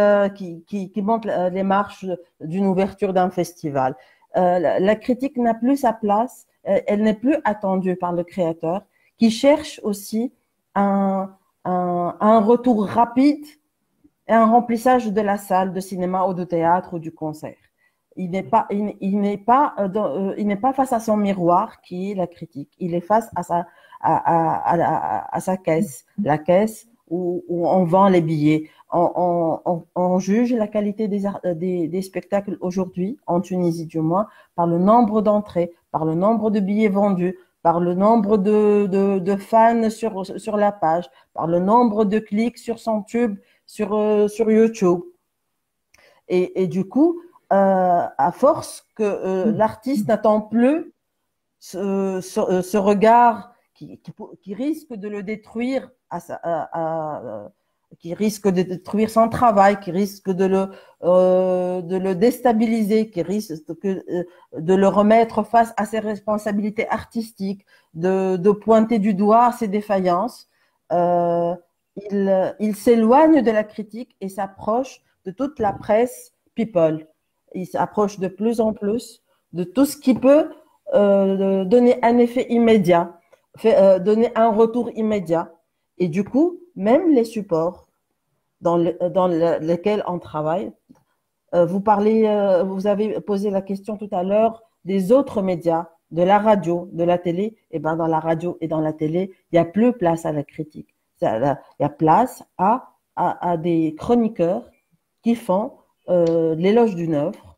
S4: monte les marches d'une ouverture d'un festival. La critique n'a plus sa place, elle n'est plus attendue par le créateur, qui cherche aussi un retour rapide et un remplissage de la salle de cinéma ou de théâtre ou du concert. Il n'est pas face à son miroir qui est la critique. Il est face à sa caisse, la caisse où on vend les billets. On juge la qualité des spectacles aujourd'hui, en Tunisie du moins, par le nombre d'entrées, par le nombre de billets vendus, par le nombre de fans sur la page, par le nombre de clics sur son tube, sur YouTube. Et du coup, à force que l'artiste n'attend plus ce regard qui risque de le détruire, qui risque de détruire son travail, qui risque de le déstabiliser, qui risque de le remettre face à ses responsabilités artistiques, de pointer du doigt ses défaillances. Il s'éloigne de la critique et s'approche de toute la presse people. Il s'approche de plus en plus de tout ce qui peut donner un effet immédiat donner un retour immédiat. Et du coup, même les supports dans lesquels on travaille, vous avez posé la question tout à l'heure des autres médias, de la radio, de la télé. Et ben dans la radio et dans la télé, il n'y a plus place à la critique. Il y a place à des chroniqueurs qui font l'éloge d'une œuvre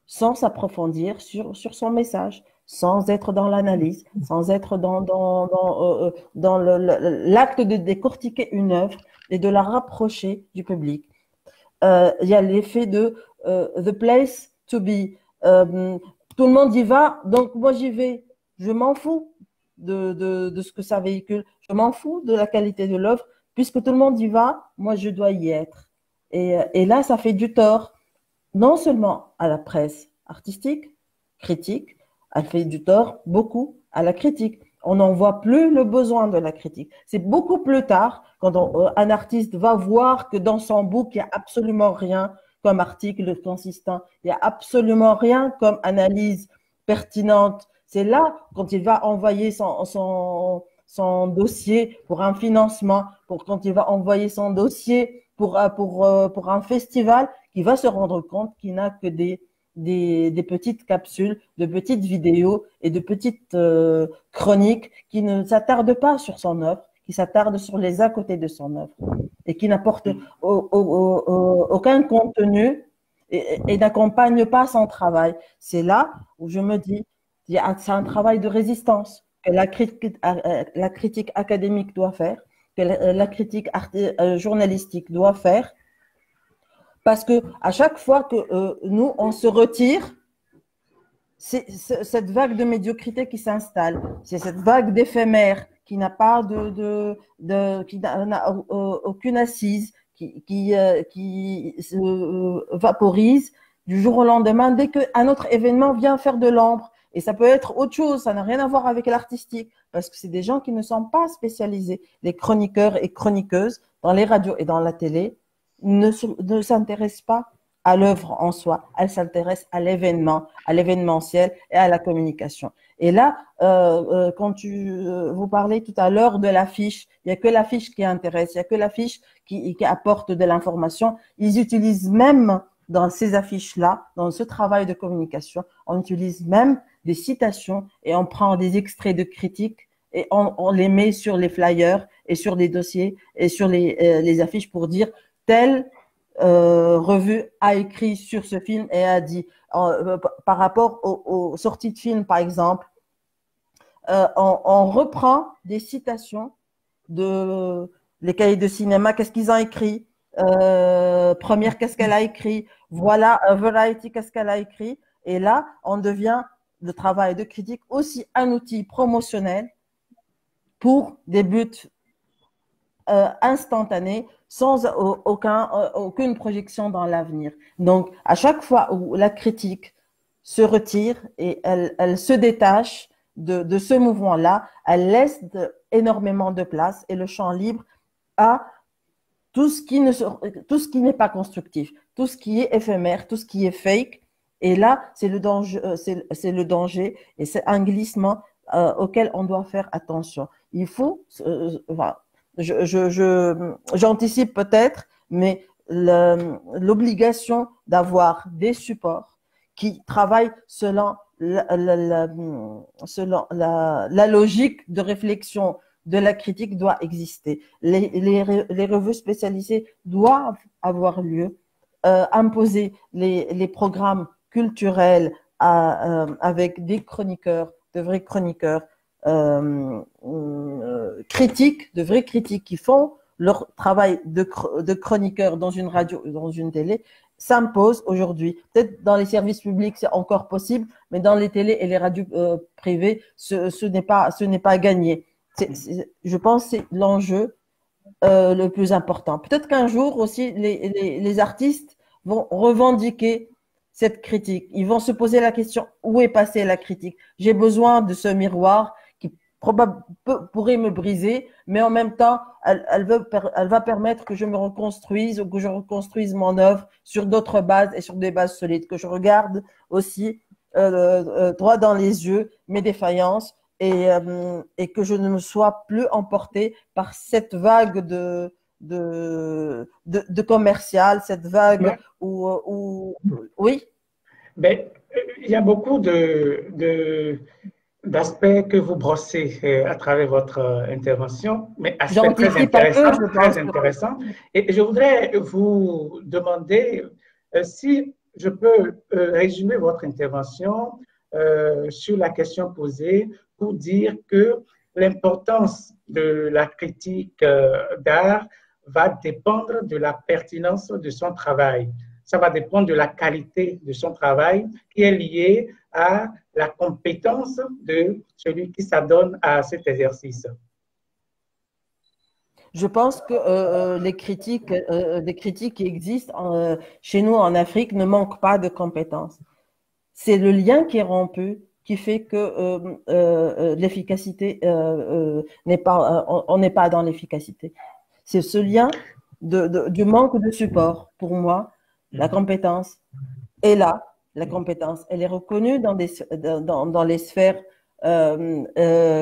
S4: sans s'approfondir sur son message, sans être dans l'analyse, sans être dans l'acte de décortiquer une œuvre et de la rapprocher du public. Il y a l'effet de the place to be. Tout le monde y va, donc moi j'y vais. Je m'en fous de ce que ça véhicule. Je m'en fous de la qualité de l'œuvre. Puisque tout le monde y va, moi je dois y être. Et là, ça fait du tort, non seulement à la presse artistique, critique, elle fait du tort beaucoup à la critique. On n'en voit plus le besoin de la critique. C'est beaucoup plus tard, quand un artiste va voir que dans son book, il n'y a absolument rien comme article consistant, il n'y a absolument rien comme analyse pertinente. C'est là, quand il va envoyer son dossier pour un financement, quand il va envoyer son dossier pour un festival, qu'il va se rendre compte qu'il n'a que des petites capsules, de petites vidéos et de petites chroniques qui ne s'attardent pas sur son œuvre, qui s'attardent sur les à côté de son œuvre et qui n'apportent aucun contenu et n'accompagnent pas son travail. C'est là où je me dis, c'est un travail de résistance que la critique académique doit faire, que la critique journalistique doit faire, parce que à chaque fois que nous, on se retire, c'est cette vague de médiocrité qui s'installe, c'est cette vague d'éphémère qui n'a pas qui n'a aucune assise, qui se vaporise du jour au lendemain dès qu'un autre événement vient faire de l'ombre. Et ça peut être autre chose, ça n'a rien à voir avec l'artistique, parce que c'est des gens qui ne sont pas spécialisés. Les chroniqueurs et chroniqueuses dans les radios et dans la télé ne s'intéressent pas à l'œuvre en soi, elles s'intéressent à l'événement, à l'événementiel et à la communication. Et là, quand vous parlez tout à l'heure de l'affiche, il n'y a que l'affiche qui intéresse, il n'y a que l'affiche qui apporte de l'information. Ils utilisent même dans ces affiches-là, dans ce travail de communication, on utilise même des citations et on prend des extraits de critiques et on les met sur les flyers et sur les dossiers et sur les affiches pour dire telle revue a écrit sur ce film et a dit par rapport aux sorties de films par exemple, on reprend des citations de les cahiers de cinéma, qu'est-ce qu'ils ont écrit, Première, qu'est-ce qu'elle a écrit, voilà, Variety, qu'est-ce qu'elle a écrit, et là on devient le travail de critique aussi un outil promotionnel pour des buts instantanés sans aucune projection dans l'avenir. Donc, à chaque fois où la critique se retire et elle se détache de ce mouvement-là, elle laisse énormément de place et le champ libre à tout ce qui n'est pas constructif, tout ce qui est éphémère, tout ce qui est fake. Et là, c'est le danger et c'est un glissement auquel on doit faire attention. Il faut, j'anticipe peut-être, mais l'obligation d'avoir des supports qui travaillent selon la logique de réflexion de la critique doit exister. Les revues spécialisées doivent avoir lieu, imposer les programmes culturels avec des chroniqueurs, de vrais chroniqueurs, critiques, de vrais critiques qui font leur travail de chroniqueur dans une radio ou dans une télé s'impose aujourd'hui. Peut-être dans les services publics, c'est encore possible, mais dans les télés et les radios privées, ce n'est pas gagné. Je pense que c'est l'enjeu le plus important. Peut-être qu'un jour aussi, les artistes vont revendiquer cette critique. Ils vont se poser la question, où est passée la critique? J'ai besoin de ce miroir qui pourrait me briser, mais en même temps, elle va permettre que je me reconstruise ou que je reconstruise mon œuvre sur d'autres bases et sur des bases solides, que je regarde aussi droit dans les yeux mes défaillances et que je ne me sois plus emportée par cette vague de commercial, cette vague où oui.
S2: Mais il y a beaucoup d'aspects que vous brossez à travers votre intervention, mais aspect très intéressant, très intéressant. Et je voudrais vous demander si je peux résumer votre intervention sur la question posée pour dire que l'importance de la critique d'art va dépendre de la pertinence de son travail. Ça va dépendre de la qualité de son travail qui est liée à la compétence de celui qui s'adonne à cet exercice.
S4: Je pense que les critiques qui existent chez nous en Afrique ne manquent pas de compétences. C'est le lien qui est rompu qui fait que l'efficacité n'est pas, on n'est pas dans l'efficacité. C'est ce lien du manque de support. Pour moi, la compétence est là. La compétence, elle est reconnue dans les sphères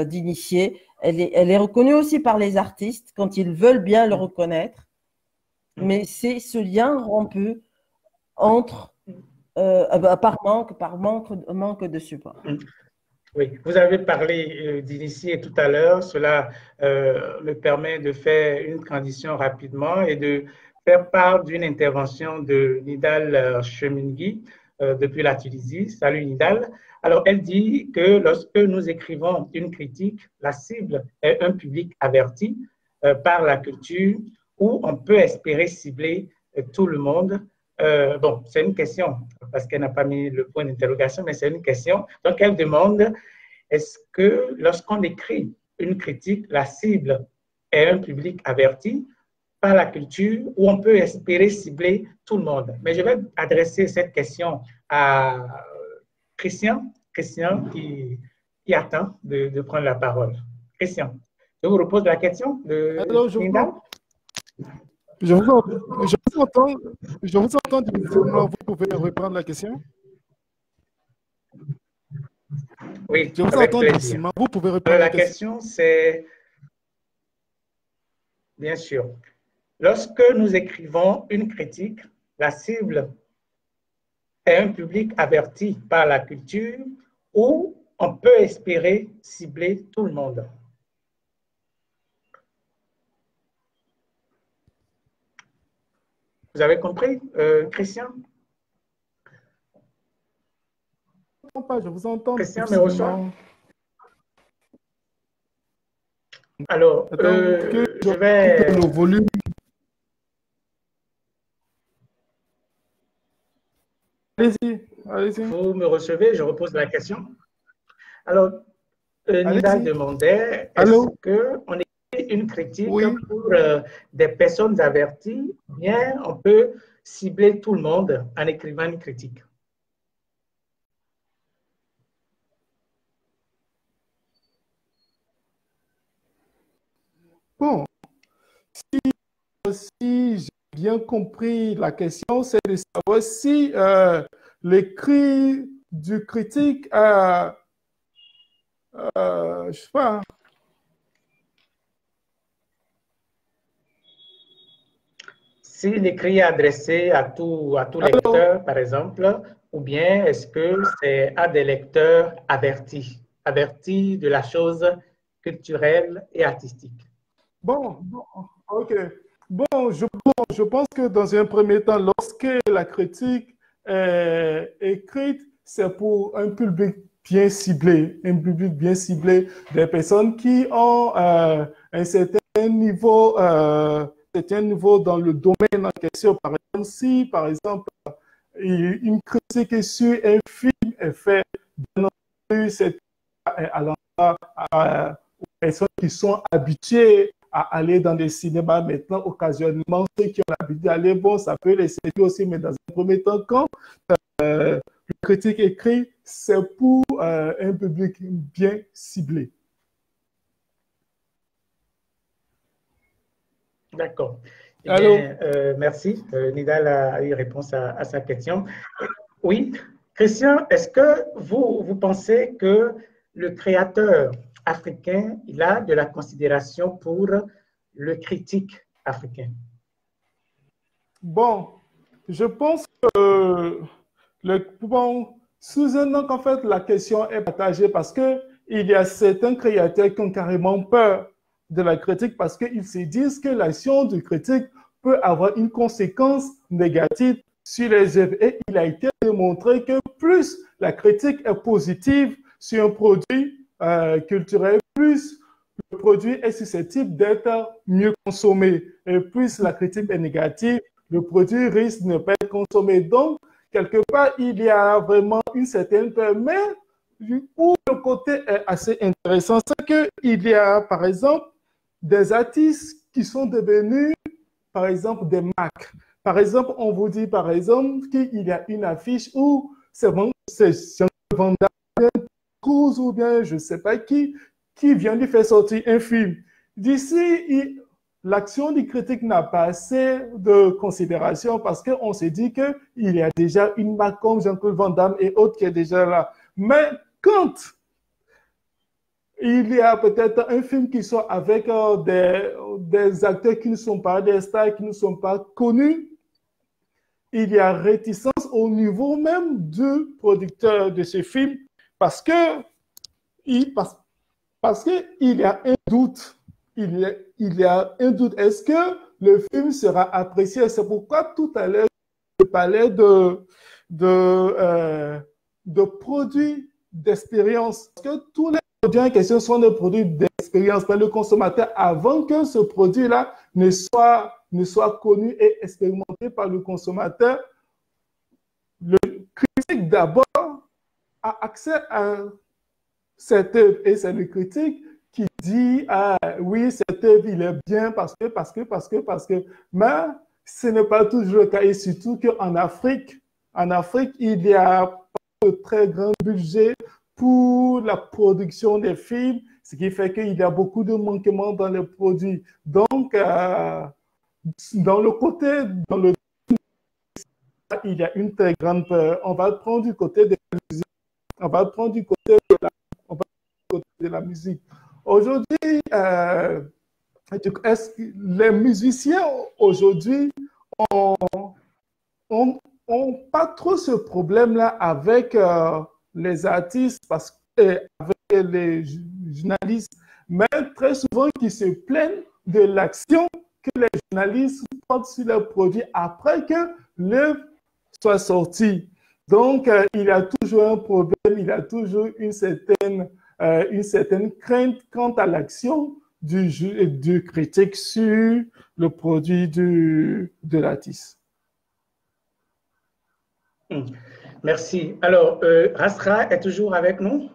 S4: d'initiés. Elle est reconnue aussi par les artistes quand ils veulent bien le reconnaître. Mais c'est ce lien rompu entre par manque de support.
S2: Oui, vous avez parlé d'initiés tout à l'heure. Cela me permet de faire une transition rapidement et de faire part d'une intervention de Nidal Chemingui depuis la Tunisie. Salut Nidal. Alors, elle dit que lorsque nous écrivons une critique, la cible est un public averti par la culture où on peut espérer cibler tout le monde. Bon, c'est une question, parce qu'elle n'a pas mis le point d'interrogation, mais c'est une question. Donc, elle demande, est-ce que lorsqu'on écrit une critique, la cible est un public averti par la culture où on peut espérer cibler tout le monde? Mais je vais adresser cette question à Christian qui attend de prendre la parole. Christian, je vous repose la question de Linda.
S1: Je vous entends difficilement. Vous pouvez reprendre la question?
S2: Oui,
S1: je vous entends difficilement. Vous pouvez reprendre
S2: la question. C'est, bien sûr, lorsque nous écrivons une critique, la cible est un public averti par la culture où on peut espérer cibler tout le monde. Vous avez compris, Christian?
S1: Je vous entends.
S2: Christian me reçoit? Alors, je vais...
S1: le volume. Allez-y.
S2: Vous me recevez, je repose la question. Alors, Nidal demandait, est-ce qu'on écrit une critique pour des personnes averties? Bien, on peut cibler tout le monde en écrivant une critique.
S1: Bon, si j'ai bien compris la question, c'est de savoir si l'écrit du critique, je sais pas.
S2: Si l'écrit est adressé à tout lecteur, par exemple, ou bien est-ce que c'est à des lecteurs avertis de la chose culturelle et artistique?
S1: Bon, ok. Bon, je pense que dans un premier temps, lorsque la critique est écrite, c'est pour un public bien ciblé, des personnes qui ont un certain niveau dans le domaine en question. Par exemple, si, par exemple, une critique sur un film est faite dans cette à l'endroit aux personnes qui sont habituées à aller dans des cinémas maintenant, occasionnellement, ceux qui ont l'habitude d'aller, bon, ça peut les séduire aussi, mais dans un premier temps, quand le critique écrit, c'est pour un public bien ciblé.
S2: D'accord. Bien, merci. Nidal a eu réponse à sa question. Oui, Christian, est-ce que vous pensez que le créateur africain, il a de la considération pour le critique africain?
S1: Bon, je pense que sous-entendant qu'en fait, la question est partagée parce que il y a certains créateurs qui ont carrément peur de la critique parce qu'ils se disent que l'action du critique peut avoir une conséquence négative sur les œuvres. Et il a été démontré que plus la critique est positive sur un produit culturel, plus le produit est susceptible d'être mieux consommé. Et plus la critique est négative, le produit risque de ne pas être consommé. Donc, quelque part, il y a vraiment une certaine peur. Mais où le côté est assez intéressant, c'est qu'il y a, par exemple, des artistes qui sont devenus, par exemple, des marques. Par exemple, on vous dit, par exemple, qu'il y a une affiche où c'est Jean-Claude Van Damme, Cruz ou bien je ne sais pas qui vient de faire sortir un film. D'ici, l'action du critique n'a pas assez de considération parce qu'on se dit qu'il y a déjà une marque comme Jean-Claude Van Damme et autres qui est déjà là. Mais quand il y a peut-être un film qui sort avec des acteurs qui ne sont pas des stars, qui ne sont pas connus, il y a réticence au niveau même du producteur de ce film parce que il y a un doute. Il y a un doute. Est-ce que le film sera apprécié? C'est pourquoi tout à l'heure, je parlais de produits d'expérience. Parce que tous les produits en question sont des produits d'expérience par le consommateur avant que ce produit-là ne soit connu et expérimenté par le consommateur. Le critique d'abord a accès à cette œuvre et c'est le critique qui dit ah, oui, cette œuvre, il est bien parce que. Mais ce n'est pas toujours le cas et surtout qu'en Afrique, il y a pas de très grand budget pour la production des films, ce qui fait qu'il y a beaucoup de manquements dans les produits. Donc, il y a une très grande peur. On va prendre du côté de la musique. On va prendre du côté de la musique. Aujourd'hui, est-ce que les musiciens aujourd'hui ont pas trop ce problème-là avec les artistes avec les journalistes, mais très souvent qui se plaignent de l'action que les journalistes portent sur leurs produits après que l'œuvre soit sortie. Donc, il y a toujours un problème, il y a toujours une certaine crainte quant à l'action du critique sur le produit de l'artiste.
S2: Merci. Alors, Rastra est toujours avec nous?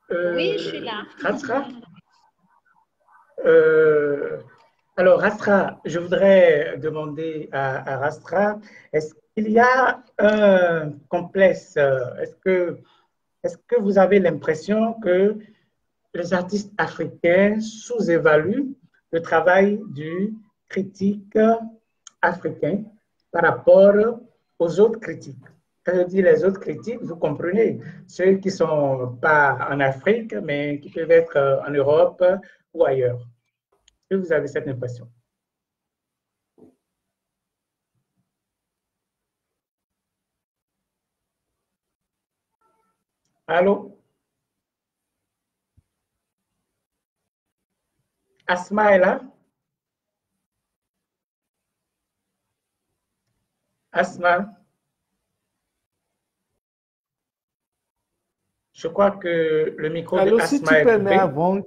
S3: Oui, je suis là.
S2: Rastra? Alors, Rastra, je voudrais demander à Rastra, est-ce qu'il y a un complexe? Est-ce que vous avez l'impression que les artistes africains sous-évaluent le travail du critique africain par rapport aux autres critiques? Quand je dis les autres critiques, vous comprenez, ceux qui ne sont pas en Afrique, mais qui peuvent être en Europe ou ailleurs. Est-ce que vous avez cette impression? Allô? Asma est là? Asma? Je crois que le micro de Asma
S1: si tu
S2: est
S1: permets
S2: coupé.
S1: avant.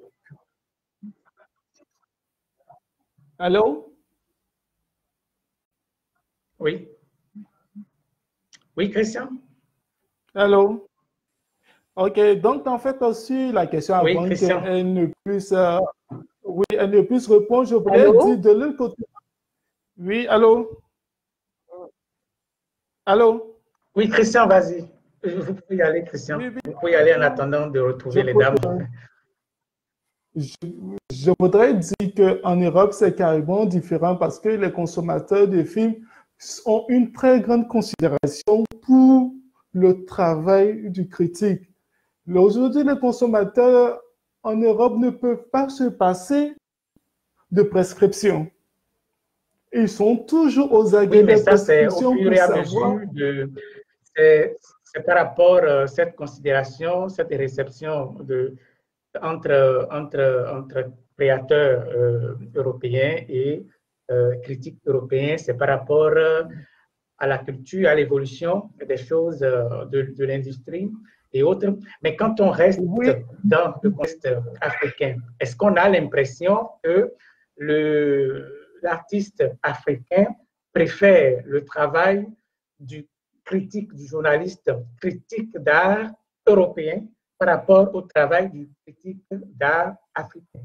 S1: Allô?
S2: Oui. Oui, Christian?
S1: Allô? OK, donc en fait aussi la question
S2: Oui,
S1: avant
S2: Christian.
S1: qu'elle ne puisse, elle ne puisse répondre, je voudrais dire de l'autre côté. Oui, allô? Allô?
S2: Oui, Christian, vas-y. Vous pouvez y aller, Christian.
S1: Oui, oui.
S2: Vous pouvez y aller en attendant de retrouver les dames.
S1: Je voudrais dire qu'en Europe, c'est carrément différent parce que les consommateurs de films ont une très grande considération pour le travail du critique. Aujourd'hui, les consommateurs en Europe ne peuvent pas se passer de prescription. Ils sont toujours aux
S2: Oui,
S1: aguets
S2: mais
S1: des
S2: ça, c'est au
S1: prescriptions
S2: fur
S1: pour
S2: et à
S1: savoir.
S2: mesure de. C'est par rapport à cette considération, cette réception entre créateurs européens et critiques européens, c'est par rapport à la culture, à l'évolution des choses de l'industrie et autres. Mais quand on reste
S1: Oui,
S2: dans le contexte africain, est-ce qu'on a l'impression que l'artiste africain préfère le travail du critique, du journaliste critique d'art européen par rapport au travail du critique d'art africain?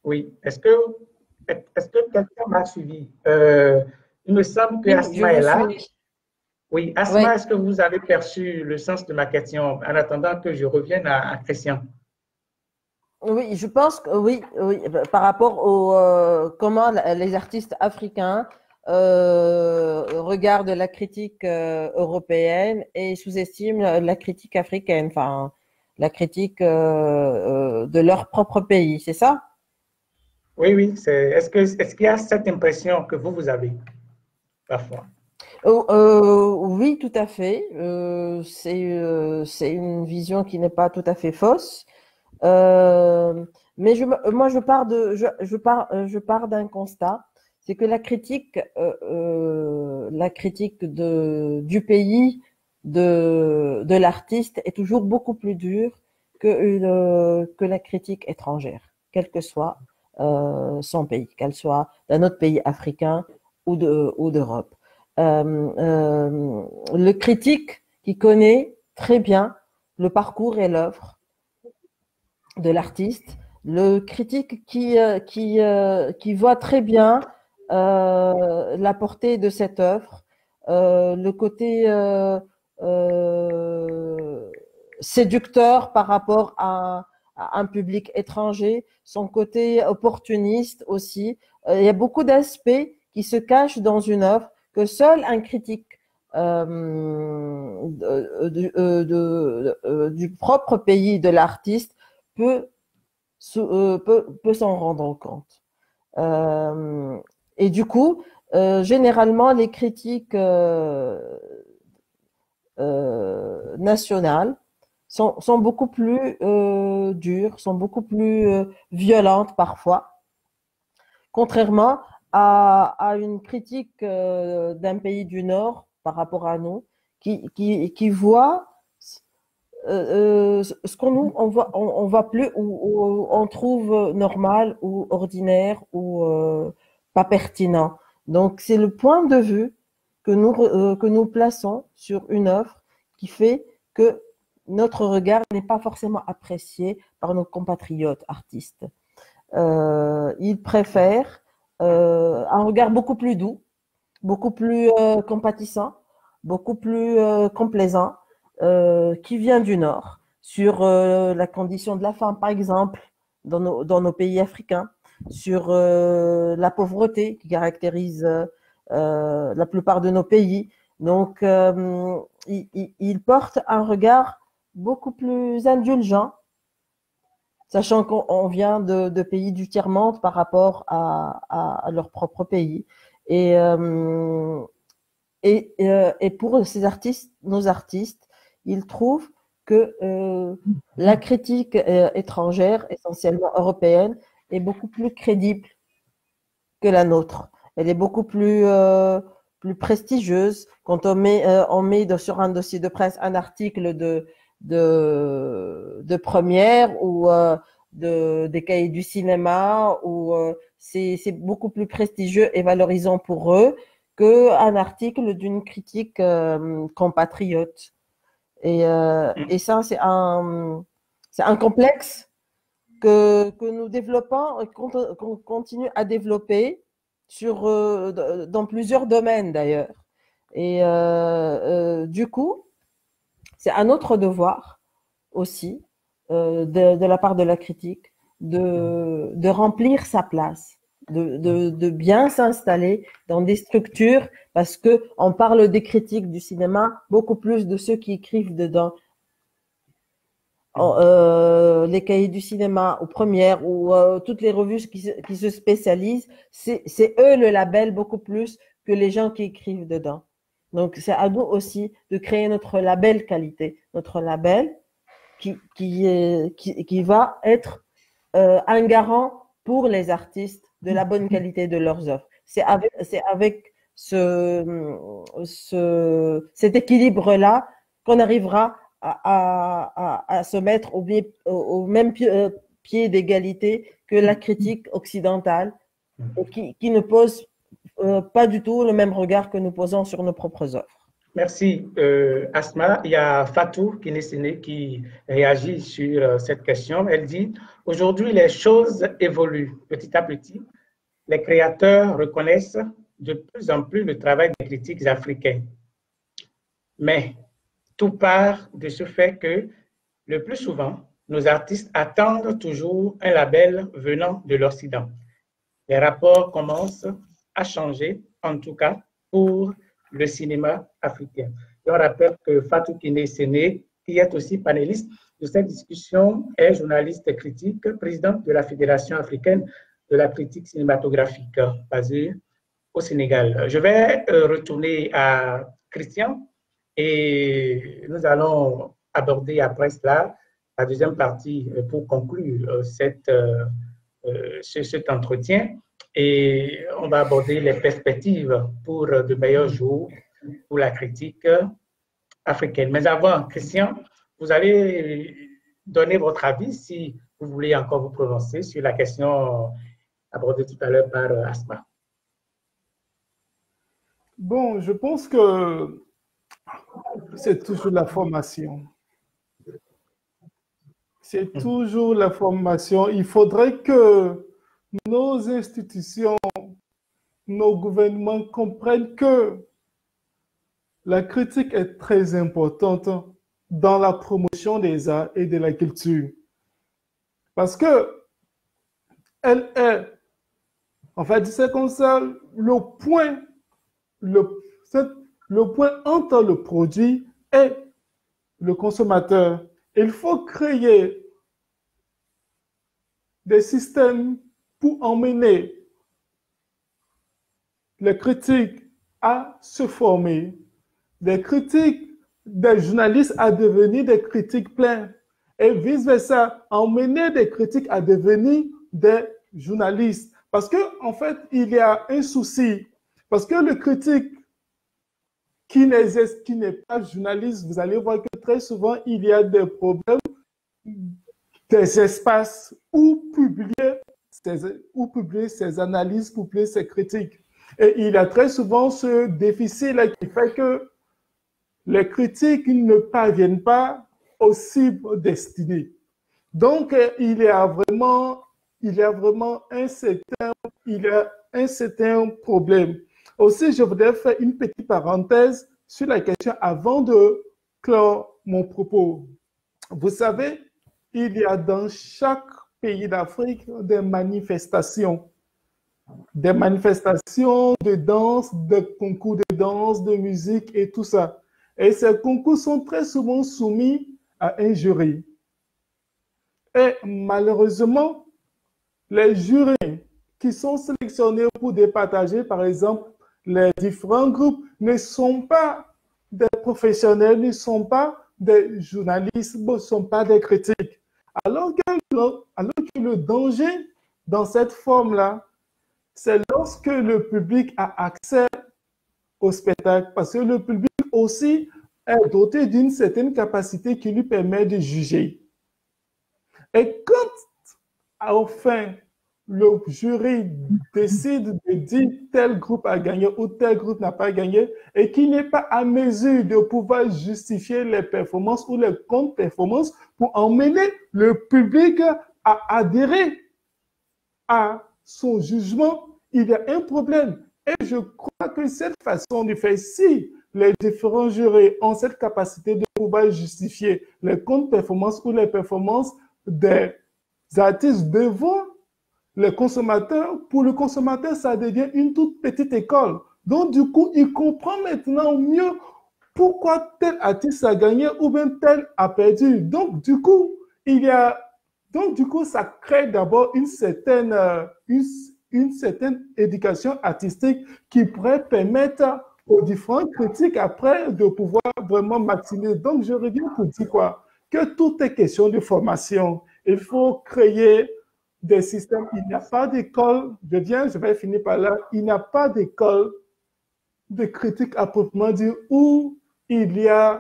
S2: Oui. Est-ce que quelqu'un m'a suivi? Il me semble que
S4: Oui, je
S2: Asma est
S4: vous
S2: là.
S4: suis.
S2: Oui,
S4: Oui.
S2: Asma, est-ce que vous avez perçu le sens de ma question en attendant que je revienne à Christian?
S4: Oui, je pense que oui, oui, par rapport au comment les artistes africains regardent la critique européenne et sous-estiment la critique africaine, enfin la critique de leur propre pays, c'est ça?
S2: Oui, oui. Est-ce qu'il y a cette impression que vous avez parfois?
S4: Oui, tout à fait. C'est une vision qui n'est pas tout à fait fausse. Euh, mais moi, je pars d'un constat, c'est que la critique du pays de l'artiste est toujours beaucoup plus dure que la critique étrangère, quel que soit son pays, qu'elle soit d'un autre pays africain ou d'Europe. Le critique qui connaît très bien le parcours et l'œuvre de l'artiste, le critique qui voit très bien la portée de cette œuvre, le côté séducteur par rapport à un public étranger, son côté opportuniste aussi. Il y a beaucoup d'aspects qui se cachent dans une œuvre que seul un critique du propre pays de l'artiste peut s'en rendre compte. Et du coup, généralement, les critiques nationales sont beaucoup plus dures, sont beaucoup plus violentes parfois, contrairement à une critique d'un pays du Nord par rapport à nous, qui voit ce qu'on nous on voit plus ou on trouve normal ou ordinaire ou pas pertinent. Donc c'est le point de vue que nous plaçons sur une œuvre qui fait que notre regard n'est pas forcément apprécié par nos compatriotes artistes. Ils préfèrent un regard beaucoup plus doux, beaucoup plus compatissant, beaucoup plus complaisant, qui vient du Nord, sur la condition de la femme, par exemple, dans nos pays africains, sur la pauvreté qui caractérise la plupart de nos pays. Donc, ils portent un regard beaucoup plus indulgent, sachant qu'on vient de pays du tiers-monde par rapport à leur propre pays. Et, et pour ces artistes, nos artistes, ils trouvent que la critique étrangère, essentiellement européenne, est beaucoup plus crédible que la nôtre. Elle est beaucoup plus prestigieuse. Quand on met sur un dossier de presse un article de première ou des cahiers du cinéma, ou c'est beaucoup plus prestigieux et valorisant pour eux qu'un article d'une critique compatriote. Et ça, c'est un complexe que nous développons et qu'on continue à développer dans plusieurs domaines d'ailleurs. Et du coup, c'est un autre devoir aussi de la part de la critique de remplir sa place de bien s'installer dans des structures parce qu'on parle des critiques du cinéma beaucoup plus de ceux qui écrivent dedans. Les cahiers du cinéma aux premières ou toutes les revues qui se spécialisent, c'est eux le label beaucoup plus que les gens qui écrivent dedans. Donc, c'est à nous aussi de créer notre label qualité, notre label qui va être un garant pour les artistes de la bonne qualité de leurs œuvres. C'est avec cet équilibre-là qu'on arrivera à se mettre au même pied d'égalité que la critique occidentale qui ne pose pas du tout le même regard que nous posons sur nos propres œuvres.
S2: Merci, Asma. Il y a Fatou Kinesene qui réagit sur cette question. Elle dit, aujourd'hui, les choses évoluent petit à petit. Les créateurs reconnaissent de plus en plus le travail des critiques africains. Mais tout part de ce fait que, le plus souvent, nos artistes attendent toujours un label venant de l'Occident. Les rapports commencent à changer, en tout cas pour le cinéma africain. Je rappelle que Fatou Kinesene, qui est aussi panéliste de cette discussion, est journaliste critique, présidente de la Fédération africaine de la critique cinématographique basée au Sénégal. Je vais retourner à Christian et nous allons aborder après cela la deuxième partie pour conclure cet entretien. Et on va aborder les perspectives pour de meilleurs jours pour la critique africaine. Mais avant, Christian, vous allez donner votre avis si vous voulez encore vous prononcer sur la question abordée tout à l'heure par Asma.
S1: Bon, je pense que c'est toujours la formation. C'est toujours la formation. Il faudrait que nos institutions, nos gouvernements comprennent que la critique est très importante dans la promotion des arts et de la culture. Parce que elle est, en fait, c'est comme ça, le point entre le produit et le consommateur. Il faut créer des systèmes pour emmener les critiques à se former, des journalistes à devenir des critiques pleins et vice-versa, emmener des critiques à devenir des journalistes. Parce qu'en fait, il y a un souci. Parce que le critique qui n'est pas journaliste, vous allez voir que très souvent, il y a des problèmes, des espaces où publier ses analyses, publier ses critiques. Et il y a très souvent ce déficit-là qui fait que les critiques ne parviennent pas aux cibles destinées. Donc, il y a vraiment un certain problème. Aussi, je voudrais faire une petite parenthèse sur la question avant de clore mon propos. Vous savez, il y a dans chaque pays d'Afrique des manifestations de danse, de concours de danse, de musique et tout ça. Et ces concours sont très souvent soumis à un jury. Et malheureusement, les jurys qui sont sélectionnés pour départager, par exemple, les différents groupes ne sont pas des professionnels, ne sont pas des journalistes, ne sont pas des critiques. Alors que le danger dans cette forme-là, c'est lorsque le public a accès au spectacle, parce que le public aussi est doté d'une certaine capacité qui lui permet de juger. Et quand, enfin, le jury décide de dire tel groupe a gagné ou tel groupe n'a pas gagné et qu'il n'est pas à mesure de pouvoir justifier les performances ou les contre-performances pour emmener le public à adhérer à son jugement, il y a un problème. Et je crois que cette façon de faire, si les différents jurys ont cette capacité de pouvoir justifier les contre-performances ou les performances des artistes devant les consommateurs, pour le consommateur, ça devient une toute petite école. Donc, du coup, il comprend maintenant mieux pourquoi tel artiste a gagné ou bien tel a perdu. Donc, du coup, ça crée d'abord une certaine éducation artistique qui pourrait permettre aux différents critiques après de pouvoir vraiment maximiser. Donc, je reviens pour dire quoi? Que tout est question de formation. Il faut créer des systèmes. Il n'y a pas d'école, je vais finir par là, il n'y a pas d'école de critique à proprement dire où il y a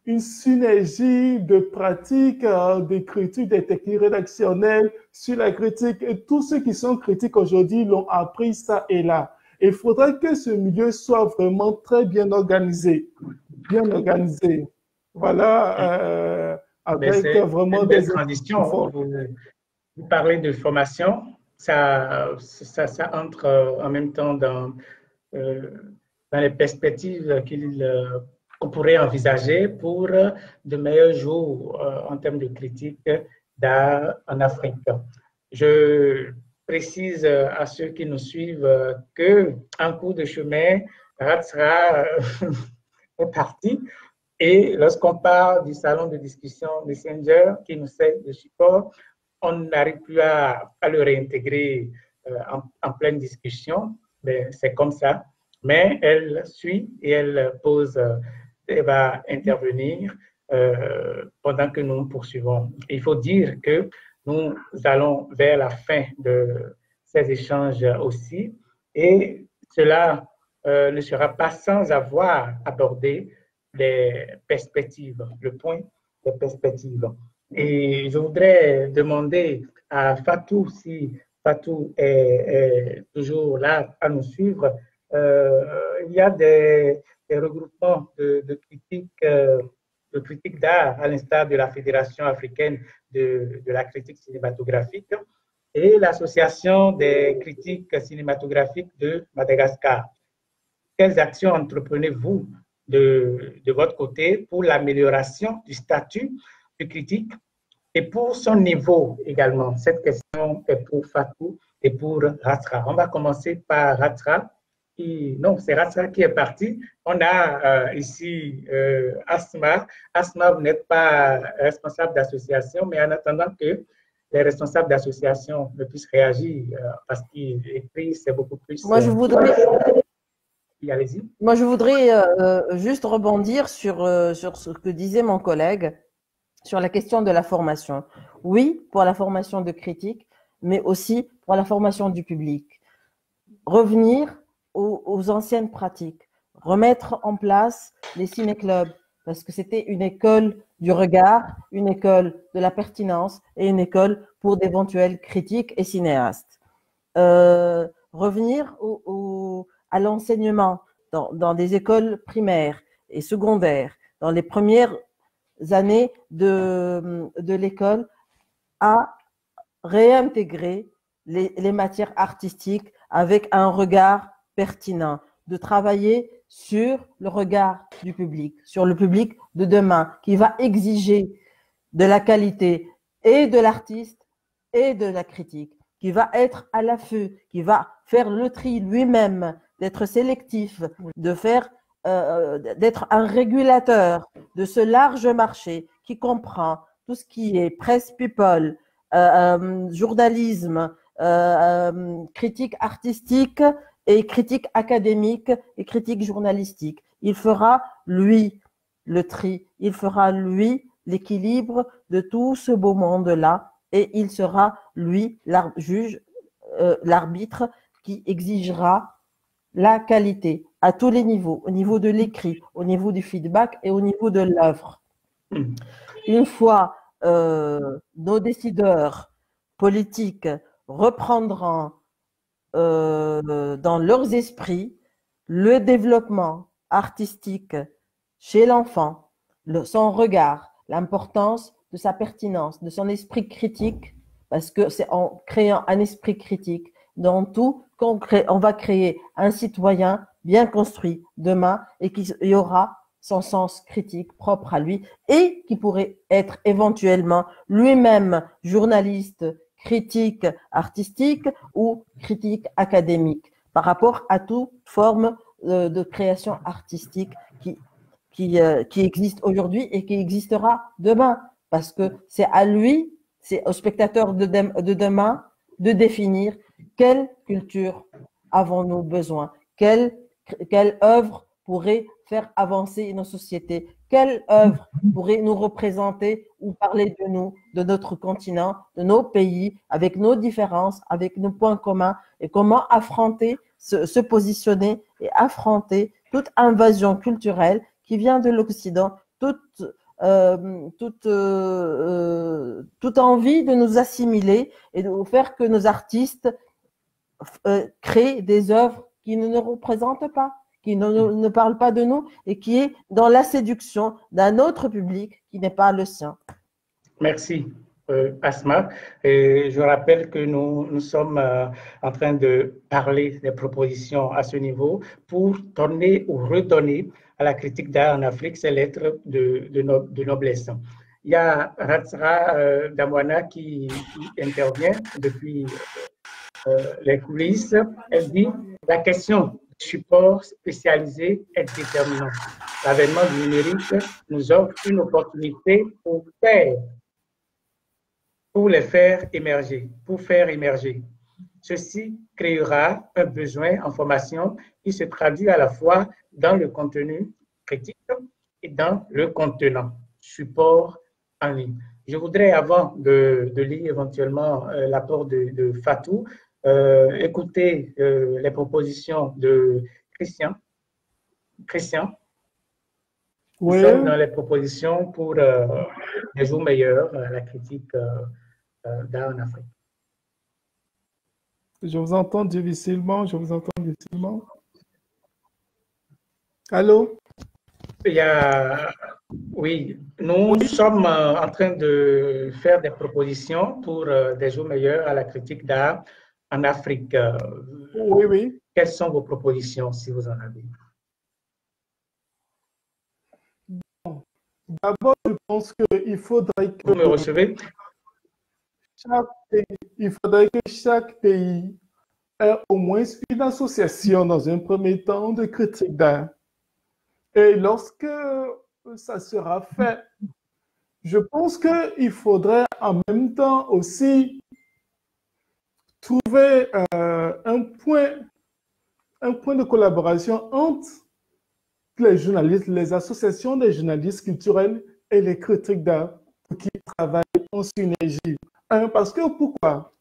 S1: une synergie de pratiques, d'écriture, des techniques rédactionnelles sur la critique. Et tous ceux qui sont critiques aujourd'hui l'ont appris ça et là. Il faudrait que ce milieu soit vraiment très bien organisé. Bien organisé. Voilà, avec vraiment
S2: des transitions. Vous parlez de formation, ça entre en même temps dans les perspectives qu'on pourrait envisager pour de meilleurs jours en termes de critique d'art en Afrique. Je précise à ceux qui nous suivent qu'en cours de chemin, Ratsra est parti. Et lorsqu'on parle du salon de discussion Messenger qui nous sert de support, on n'arrive plus à le réintégrer en pleine discussion. C'est comme ça. Mais elle suit et elle va intervenir pendant que nous poursuivons. Il faut dire que nous allons vers la fin de ces échanges aussi, et cela ne sera pas sans avoir abordé les perspectives, le point des perspectives. Et je voudrais demander à Fatou, si Fatou est toujours là à nous suivre. Il y a des regroupements de critiques d'art, à l'instar de la Fédération africaine de la critique cinématographique et l'Association des critiques cinématographiques de Madagascar. Quelles actions entreprenez-vous de votre côté pour l'amélioration du statut du critique et pour son niveau également? Cette question est pour Fatou et pour Ratsra. On va commencer par Ratsra. Non, c'est Ratsra qui est parti. On a ici Asma. Asma, vous n'êtes pas responsable d'association, mais en attendant que les responsables d'association ne puissent réagir, parce qu'il écrit, c'est beaucoup plus…
S4: Moi, je voudrais…
S2: Allez-y.
S4: Moi, je voudrais juste rebondir sur ce que disait mon collègue sur la question de la formation. Oui, pour la formation de critique, mais aussi pour la formation du public. Revenir aux anciennes pratiques, remettre en place les ciné-clubs, parce que c'était une école du regard, une école de la pertinence et une école pour d'éventuels critiques et cinéastes. Revenir à l'enseignement dans des écoles primaires et secondaires, dans les premières années de l'école, à réintégrer les matières artistiques avec un regard pertinent, de travailler sur le regard du public, sur le public de demain, qui va exiger de la qualité et de l'artiste et de la critique, qui va être à l'affût, qui va faire le tri lui-même, d'être sélectif, d'être un régulateur de ce large marché qui comprend tout ce qui est presse people, journalisme, critique artistique et critique académique et critique journalistique. Il fera, lui, le tri, il fera, lui, l'équilibre de tout ce beau monde-là, et il sera, lui, l'arbitre qui exigera la qualité à tous les niveaux, au niveau de l'écrit, au niveau du feedback et au niveau de l'œuvre. Une fois nos décideurs politiques reprendront dans leurs esprits le développement artistique chez l'enfant, son regard, l'importance de sa pertinence, de son esprit critique, parce que c'est en créant un esprit critique dans tout qu'on va créer un citoyen bien construit demain et qui aura son sens critique propre à lui et qui pourrait être éventuellement lui-même journaliste, critique artistique ou critique académique par rapport à toute forme de création artistique qui existe aujourd'hui et qui existera demain. Parce que c'est à lui, c'est au spectateur de demain de définir quelle culture avons-nous besoin, quelle œuvre pourrait faire avancer nos sociétés, quelle œuvre pourrait nous représenter ou parler de nous, de notre continent, de nos pays, avec nos différences, avec nos points communs, et comment affronter, se positionner et affronter toute invasion culturelle qui vient de l'Occident, toute envie de nous assimiler et de faire que nos artistes créent des œuvres qui ne nous représentent pas, qui ne parlent pas de nous et qui est dans la séduction d'un autre public qui n'est pas le sien.
S2: Merci, Asma. Et je rappelle que nous sommes en train de parler des propositions à ce niveau pour donner ou redonner à la critique d'art en Afrique ses lettres de noblesse. Il y a Ratsra Damwana qui intervient depuis les coulisses. Elle dit « La question du support spécialisé est déterminante. L'avènement du numérique nous offre une opportunité pour les faire émerger, Ceci créera un besoin en formation qui se traduit à la fois dans le contenu critique et dans le contenant, support en ligne. Je voudrais, avant de lire éventuellement l'apport de Fatou, écouter les propositions de Christian. Nous sommes dans les propositions pour des jours meilleurs, la critique d'art en Afrique.
S1: Je vous entends difficilement, Allô?
S2: Oui, nous sommes en train de faire des propositions pour des jours meilleurs à la critique d'art en Afrique.
S1: Oui.
S2: Quelles sont vos propositions, si vous en avez?
S1: D'abord, je pense qu'il faudrait que...
S2: Vous me recevez?
S1: Il faudrait que chaque pays ait au moins une association dans un premier temps de critique d'art. Et lorsque ça sera fait, je pense qu'il faudrait en même temps aussi trouver un point de collaboration entre les journalistes, les associations des journalistes culturels et les critiques d'art pour qu'ils travaillent en synergie. Parce que pourquoi?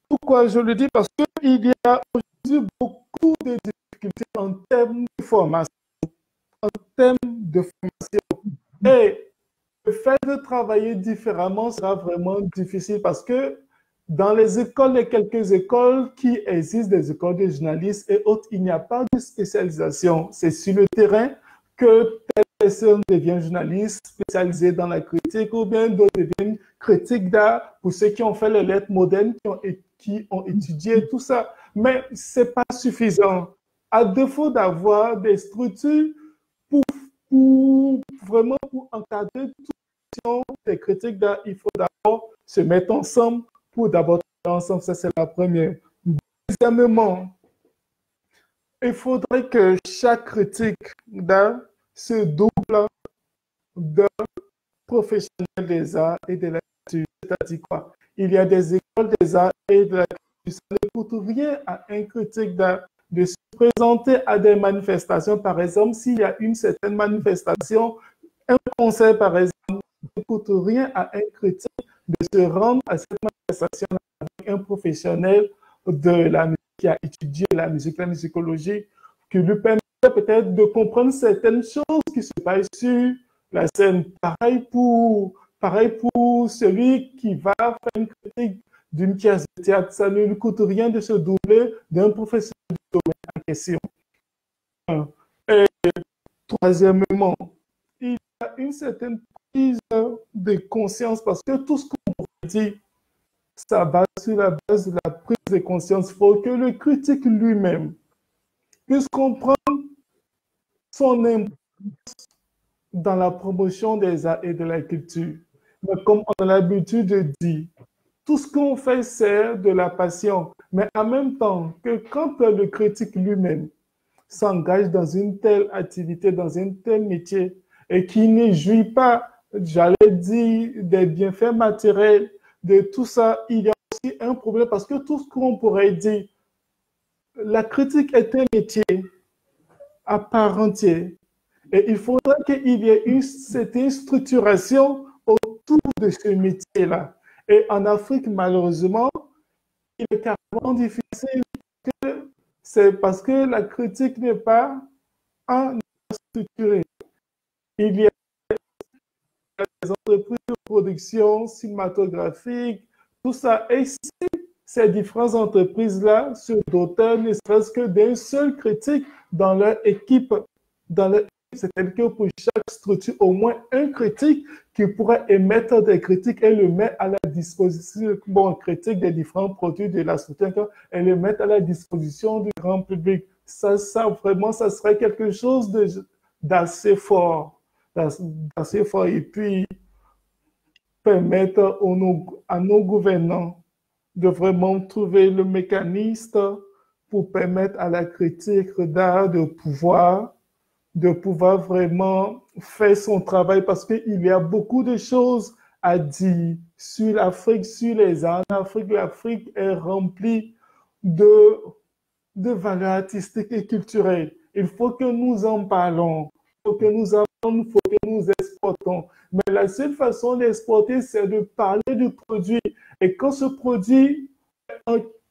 S1: Pourquoi je le dis? Parce qu'il y a aujourd'hui beaucoup de difficultés en termes de formation. Et le fait de travailler différemment sera vraiment difficile parce que dans les écoles, les quelques écoles qui existent, des écoles de journalistes et autres, il n'y a pas de spécialisation. C'est sur le terrain que telle personne devient journaliste spécialisée dans la critique ou bien d'autres deviennent critiques d'art pour ceux qui ont fait les lettres modernes, qui ont étudié tout ça. Mais ce n'est pas suffisant. À défaut d'avoir des structures pour encadrer toutes les critiques d'art, il faut d'abord se mettre ensemble pour d'abord travailler ensemble. Ça, c'est la première. Deuxièmement, il faudrait que chaque critique d'art se double d'un professionnel des arts et de la culture. C'est-à-dire quoi? Il y a des écoles des arts et de la culture. Ça ne coûte rien à un critique d'art de se présenter à des manifestations. Par exemple, s'il y a une certaine manifestation, un concert, par exemple, ne coûte rien à un critique de se rendre à cette manifestation avec un professionnel de la musique qui a étudié la musique, la musicologie, qui lui permet peut-être de comprendre certaines choses qui se passent sur la scène. Pareil pour celui qui va faire une critique d'une pièce de théâtre. Ça ne lui coûte rien de se doubler d'un professionnel du domaine en question. Et troisièmement, il y a une certaine prise de conscience parce que tout ce qu'on dit, ça va sur la base de la prise de conscience. Il faut que le critique lui-même puisse comprendre son importance dans la promotion des arts et de la culture. Mais comme on a l'habitude de dire, tout ce qu'on fait, c'est de la passion. Mais en même temps, que quand le critique lui-même s'engage dans une telle activité, dans un tel métier, et qui ne jouit pas, j'allais dire, des bienfaits matériels, de tout ça, il y a aussi un problème parce que tout ce qu'on pourrait dire, la critique est un métier à part entière. Et il faudrait qu'il y ait une certaine structuration autour de ce métier-là. Et en Afrique, malheureusement, il est carrément difficile que c'est parce que la critique n'est pas structurée. Il y a des entreprises de production cinématographique, tout ça. Et si ces différentes entreprises-là se dotaient ne serait-ce que d'un seul critique dans leur équipe, c'est-à-dire que pour chaque structure, au moins un critique qui pourrait émettre des critiques et le mettre à la disposition, critique des différents produits de la structure, et le mettre à la disposition du grand public. Ça vraiment, ça serait quelque chose d'assez fort, d'assez fort. Et puis, permettre à nos gouvernants de vraiment trouver le mécanisme pour permettre à la critique d'art de pouvoir vraiment faire son travail parce qu'il y a beaucoup de choses à dire sur l'Afrique, sur les arts en Afrique. L'Afrique est remplie de valeurs artistiques et culturelles. Il faut que nous en parlons, il faut que nous apprenions, il faut que nous exportons. Mais la seule façon d'exporter, c'est de parler du produit. Et quand ce produit,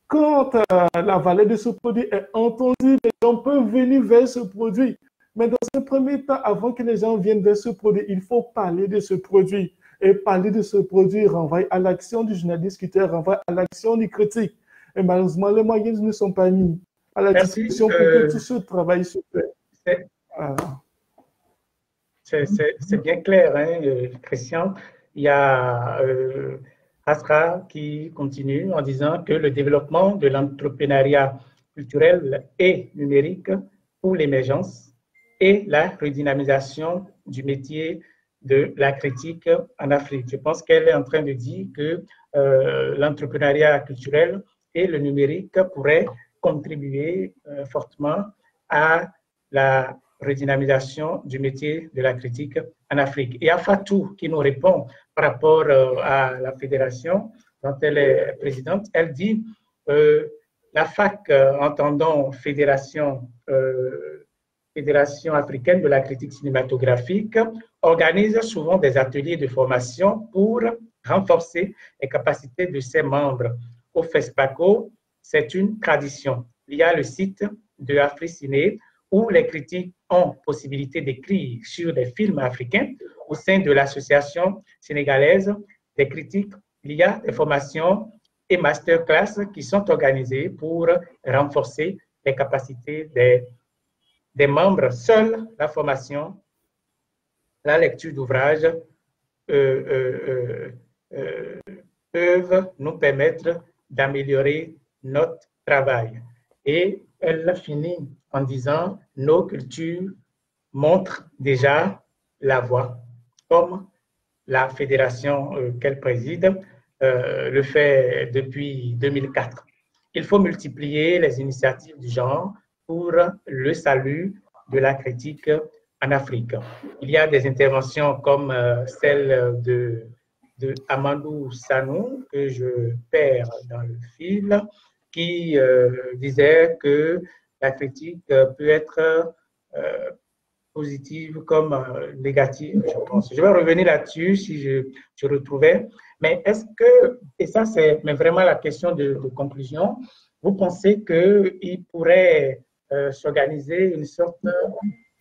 S1: quand la valeur de ce produit est entendue, les gens peuvent venir vers ce produit. Mais dans un premier temps, avant que les gens viennent vers ce produit, il faut parler de ce produit. Et parler de ce produit renvoie à l'action du journaliste qui renvoie à l'action du critique. Et malheureusement, les moyens ne sont pas mis à la discussion pour que tout ce travail se fait.
S2: C'est bien clair, hein, Christian. Il y a Asra qui continue en disant que le développement de l'entrepreneuriat culturel et numérique pour l'émergence et la redynamisation du métier de la critique en Afrique. Je pense qu'elle est en train de dire que l'entrepreneuriat culturel et le numérique pourraient contribuer fortement à la redynamisation du métier de la critique en Afrique. Et à Fatou, qui nous répond par rapport à la fédération dont elle est présidente, elle dit la FAC, entendant Fédération africaine de la critique cinématographique, organise souvent des ateliers de formation pour renforcer les capacités de ses membres. Au FESPACO, c'est une tradition. Il y a le site de AfriCiné où les critiques ont possibilité d'écrire sur des films africains. Au sein de l'association sénégalaise des critiques, il y a des formations et masterclass qui sont organisées pour renforcer les capacités des membres. Seule la formation, la lecture d'ouvrages peuvent nous permettre d'améliorer notre travail. Et elle finit en disant « Nos cultures montrent déjà la voie », comme la fédération qu'elle préside le fait depuis 2004. Il faut multiplier les initiatives du genre pour le salut de la critique en Afrique. Il y a des interventions comme celle de Amadou Sanou, que je perds dans le fil, qui disait que la critique peut être positive comme négative, je pense. Je vais revenir là-dessus si je retrouvais. Mais est-ce que, et ça c'est vraiment la question de conclusion, vous pensez qu'il pourrait s'organiser une sorte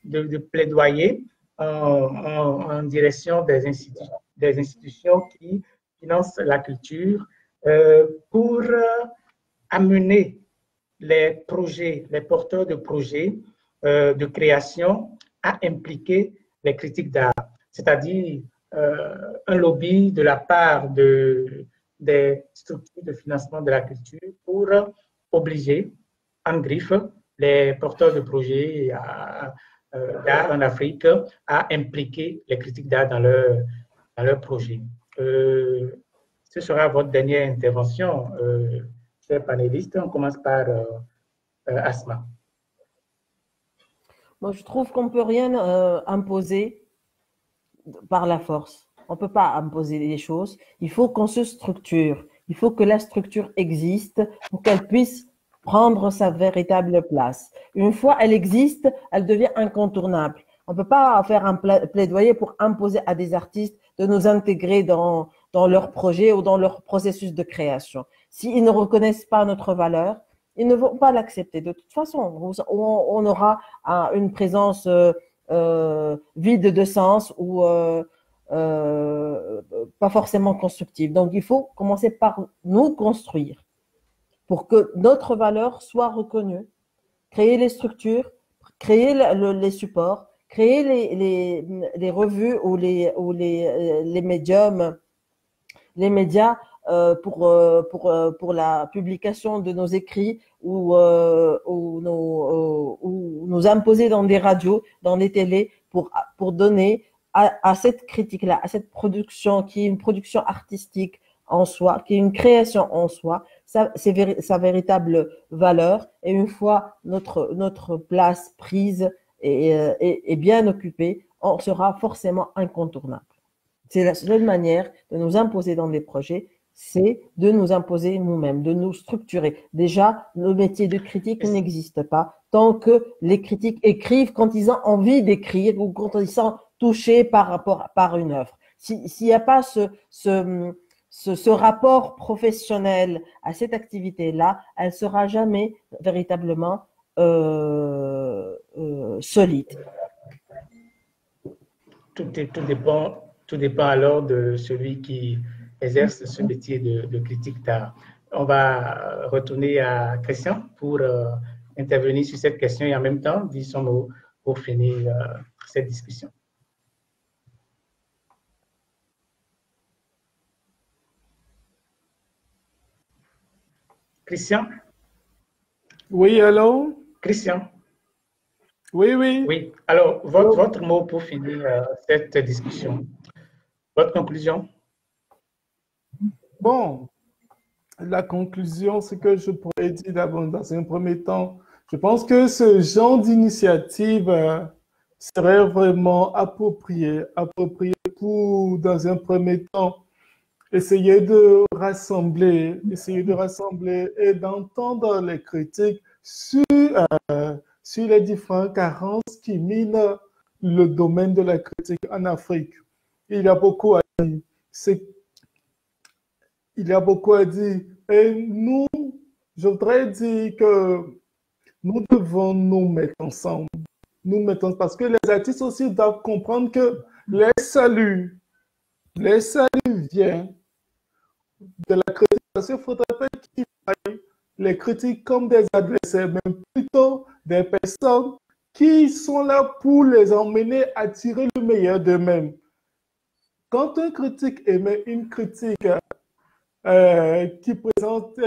S2: de plaidoyer en direction des institutions qui financent la culture pour amener les projets, les porteurs de projets de création à impliquer les critiques d'art, c'est-à-dire un lobby de la part des structures de financement de la culture pour obliger en griffe les porteurs de projets d'art en Afrique à impliquer les critiques d'art dans leur projet. ce sera votre dernière intervention, chers panélistes. On commence par Asma.
S4: Moi, je trouve qu'on ne peut rien imposer par la force. On ne peut pas imposer les choses. Il faut qu'on se structure. Il faut que la structure existe pour qu'elle puisse prendre sa véritable place. Une fois elle existe, elle devient incontournable. On ne peut pas faire un plaidoyer pour imposer à des artistes de nous intégrer dans leur projet ou dans leur processus de création. S'ils ne reconnaissent pas notre valeur, ils ne vont pas l'accepter. De toute façon, on aura une présence vide de sens ou pas forcément constructive. Donc, il faut commencer par nous construire pour que notre valeur soit reconnue, créer les structures, créer les supports, créer les revues ou les médiums, les médias pour la publication de nos écrits ou nous imposer dans des radios, dans des télés pour donner à cette critique-là, à cette production qui est une production artistique en soi, qui est une création en soi, sa véritable valeur. Et une fois notre place prise et bien occupée, on sera forcément incontournable. C'est la seule manière de nous imposer dans des projets, c'est de nous imposer nous-mêmes, de nous structurer. Déjà, le métier de critique n'existe pas tant que les critiques écrivent quand ils ont envie d'écrire ou quand ils sont touchés par une œuvre. S'il n'y a pas ce rapport professionnel à cette activité-là, elle ne sera jamais véritablement solide.
S2: Tout dépend alors de celui qui exerce ce métier de critique d'art. On va retourner à Christian pour intervenir sur cette question et en même temps dire son mot pour finir cette discussion. Christian?
S1: Oui, allô?
S2: Christian?
S1: Oui, oui.
S2: Oui, alors votre mot pour finir cette discussion. Votre conclusion?
S1: Bon, la conclusion, c'est que je pourrais dire d'abord, dans un premier temps, je pense que ce genre d'initiative serait vraiment approprié pour, dans un premier temps, essayer de rassembler et d'entendre les critiques sur les différentes carences qui minent le domaine de la critique en Afrique. Il y a beaucoup à dire. Et nous, je voudrais dire que nous devons nous mettre ensemble. Parce que les artistes aussi doivent comprendre que les saluts viennent de la critique. Parce qu'il ne faudrait pas qu'ils voient les critiques comme des adversaires, mais plutôt des personnes qui sont là pour les emmener à tirer le meilleur d'eux-mêmes. Quand un critique émet une critique qui présente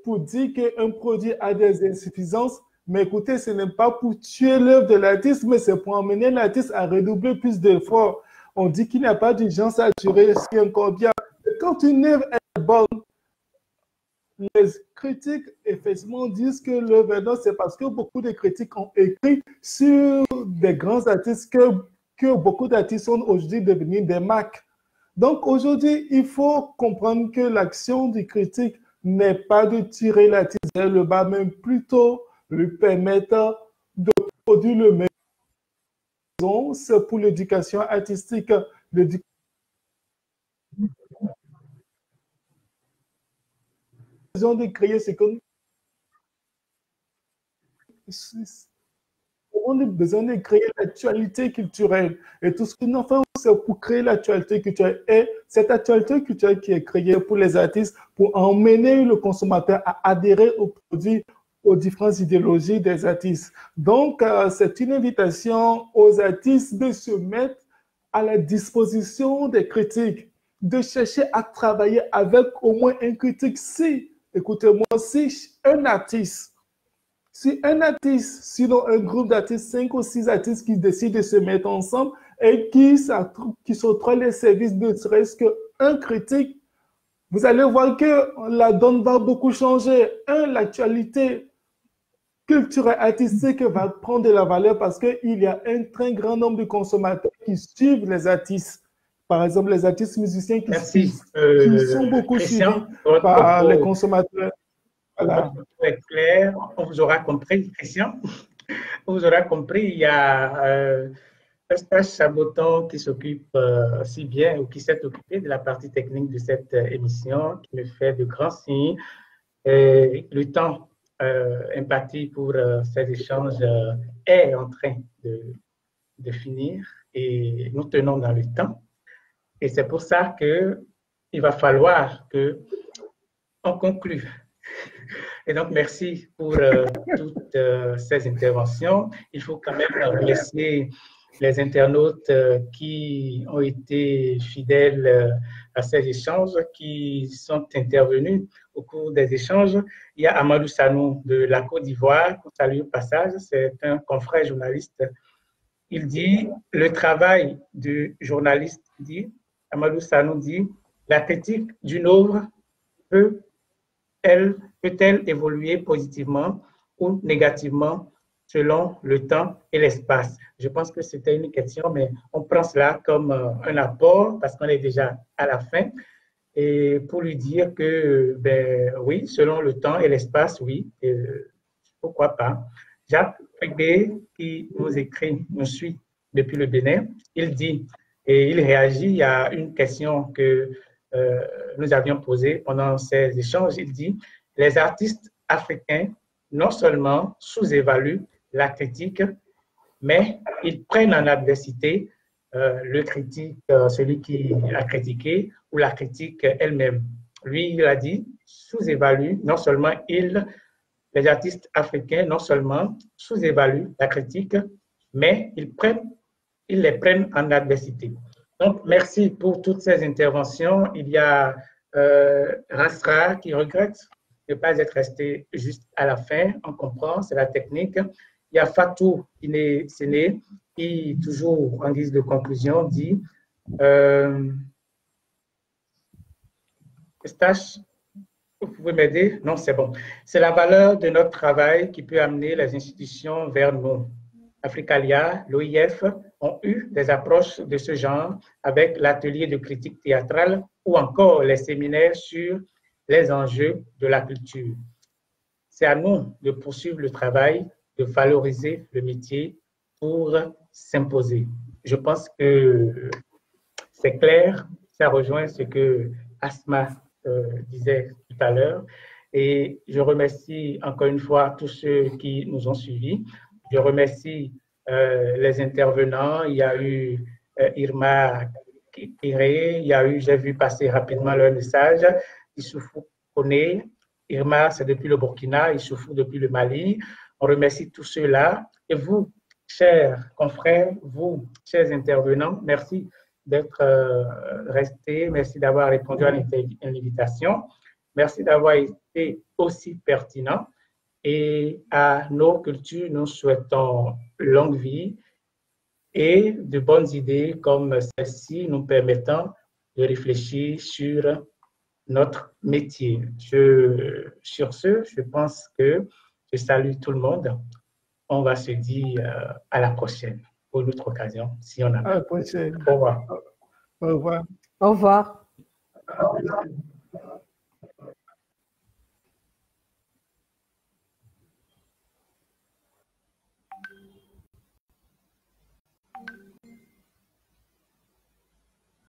S1: pour dire qu'un produit a des insuffisances, mais écoutez, ce n'est pas pour tuer l'œuvre de l'artiste, mais c'est pour emmener l'artiste à redoubler plus d'efforts. On dit qu'il n'y a pas d'urgence à durer, ce qui est encore bien. Et quand une œuvre est bonne, les critiques, effectivement, disent que l'œuvre est bonne, c'est parce que beaucoup de critiques ont écrit sur des grands artistes que beaucoup d'artistes sont aujourd'hui devenus des marques. Donc aujourd'hui, il faut comprendre que l'action du critique n'est pas de tirer l'artiste vers le bas, mais plutôt lui permettre de produire le meilleur. C'est pour l'éducation artistique. De créer ce que on a besoin de créer l'actualité culturelle. Et tout ce que nous faisons, c'est pour créer l'actualité culturelle. Et cette actualité culturelle qui est créée pour les artistes, pour emmener le consommateur à adhérer aux produits, aux différentes idéologies des artistes. Donc, c'est une invitation aux artistes de se mettre à la disposition des critiques, de chercher à travailler avec au moins un critique. Si, écoutez-moi, si un artiste, sinon un groupe d'artistes, 5 ou 6 artistes qui décident de se mettre ensemble et qui s'octroient les services de serait-ce qu'un critique, vous allez voir que la donne va beaucoup changer. L'actualité culturelle artistique va prendre de la valeur parce qu'il y a un très grand nombre de consommateurs qui suivent les artistes. Par exemple, les artistes musiciens qui sont beaucoup
S2: Christian,
S1: suivis par les consommateurs.
S2: Voilà. Très clair, on vous aura compris, Christian. On vous aura compris, il y a Eustache Chaboton qui s'occupe si bien ou qui s'est occupé de la partie technique de cette émission, qui me fait de grands signes. Le temps imparti pour ces échanges est en train de finir et nous tenons dans le temps. Et c'est pour ça qu'il va falloir qu'on conclue. Et donc, merci pour toutes ces interventions. Il faut quand même remercier les internautes qui ont été fidèles à ces échanges, qui sont intervenus au cours des échanges. Il y a Amadou Sanou de la Côte d'Ivoire, qu'on salue au passage, c'est un confrère journaliste. Il dit, le travail du journaliste, Amadou Sanou dit, la critique d'une œuvre peut-elle évoluer positivement ou négativement selon le temps et l'espace? Je pense que c'était une question, mais on prend cela comme un apport parce qu'on est déjà à la fin. Et pour lui dire que, ben oui, selon le temps et l'espace, oui, pourquoi pas. Jacques Pégué, qui nous écrit, nous suit depuis le Bénin, il dit, et il réagit à une question que nous avions posée pendant ces échanges, il dit, les artistes africains non seulement sous-évaluent la critique, mais ils prennent en adversité le critique, celui qui a critiqué, ou la critique elle-même. Lui, il a dit, sous-évalue, non seulement les artistes africains, non seulement sous-évaluent la critique, mais ils les prennent en adversité. Donc, merci pour toutes ces interventions. Il y a Rasra qui regrette de ne pas être resté juste à la fin. On comprend, c'est la technique. Il y a Fatou Séné qui, toujours en guise de conclusion, dit Eustache, vous pouvez m'aider? Non, c'est bon. C'est la valeur de notre travail qui peut amener les institutions vers nous. Africalia, l'OIF ont eu des approches de ce genre avec l'atelier de critique théâtrale ou encore les séminaires sur les enjeux de la culture. C'est à nous de poursuivre le travail, de valoriser le métier pour s'imposer. Je pense que c'est clair, ça rejoint ce que Asma disait tout à l'heure. Et je remercie encore une fois tous ceux qui nous ont suivis. Je remercie les intervenants. Il y a eu Irma Kiré, il y a eu, j'ai vu passer rapidement leur message, Issoufou Kone. Irma, c'est depuis le Burkina, Issoufou depuis le Mali. On remercie tous ceux-là. Et vous, chers confrères, vous, chers intervenants, merci d'être restés. Merci d'avoir répondu à l'invitation. Merci d'avoir été aussi pertinent. Et à nos cultures, nous souhaitons longue vie et de bonnes idées comme celle-ci nous permettant de réfléchir sur notre métier. Sur ce, je pense que je salue tout le monde. On va se dire à la prochaine, pour une autre occasion, si on a.
S1: À la prochaine.
S2: Au revoir.
S1: Au revoir.
S4: Au revoir.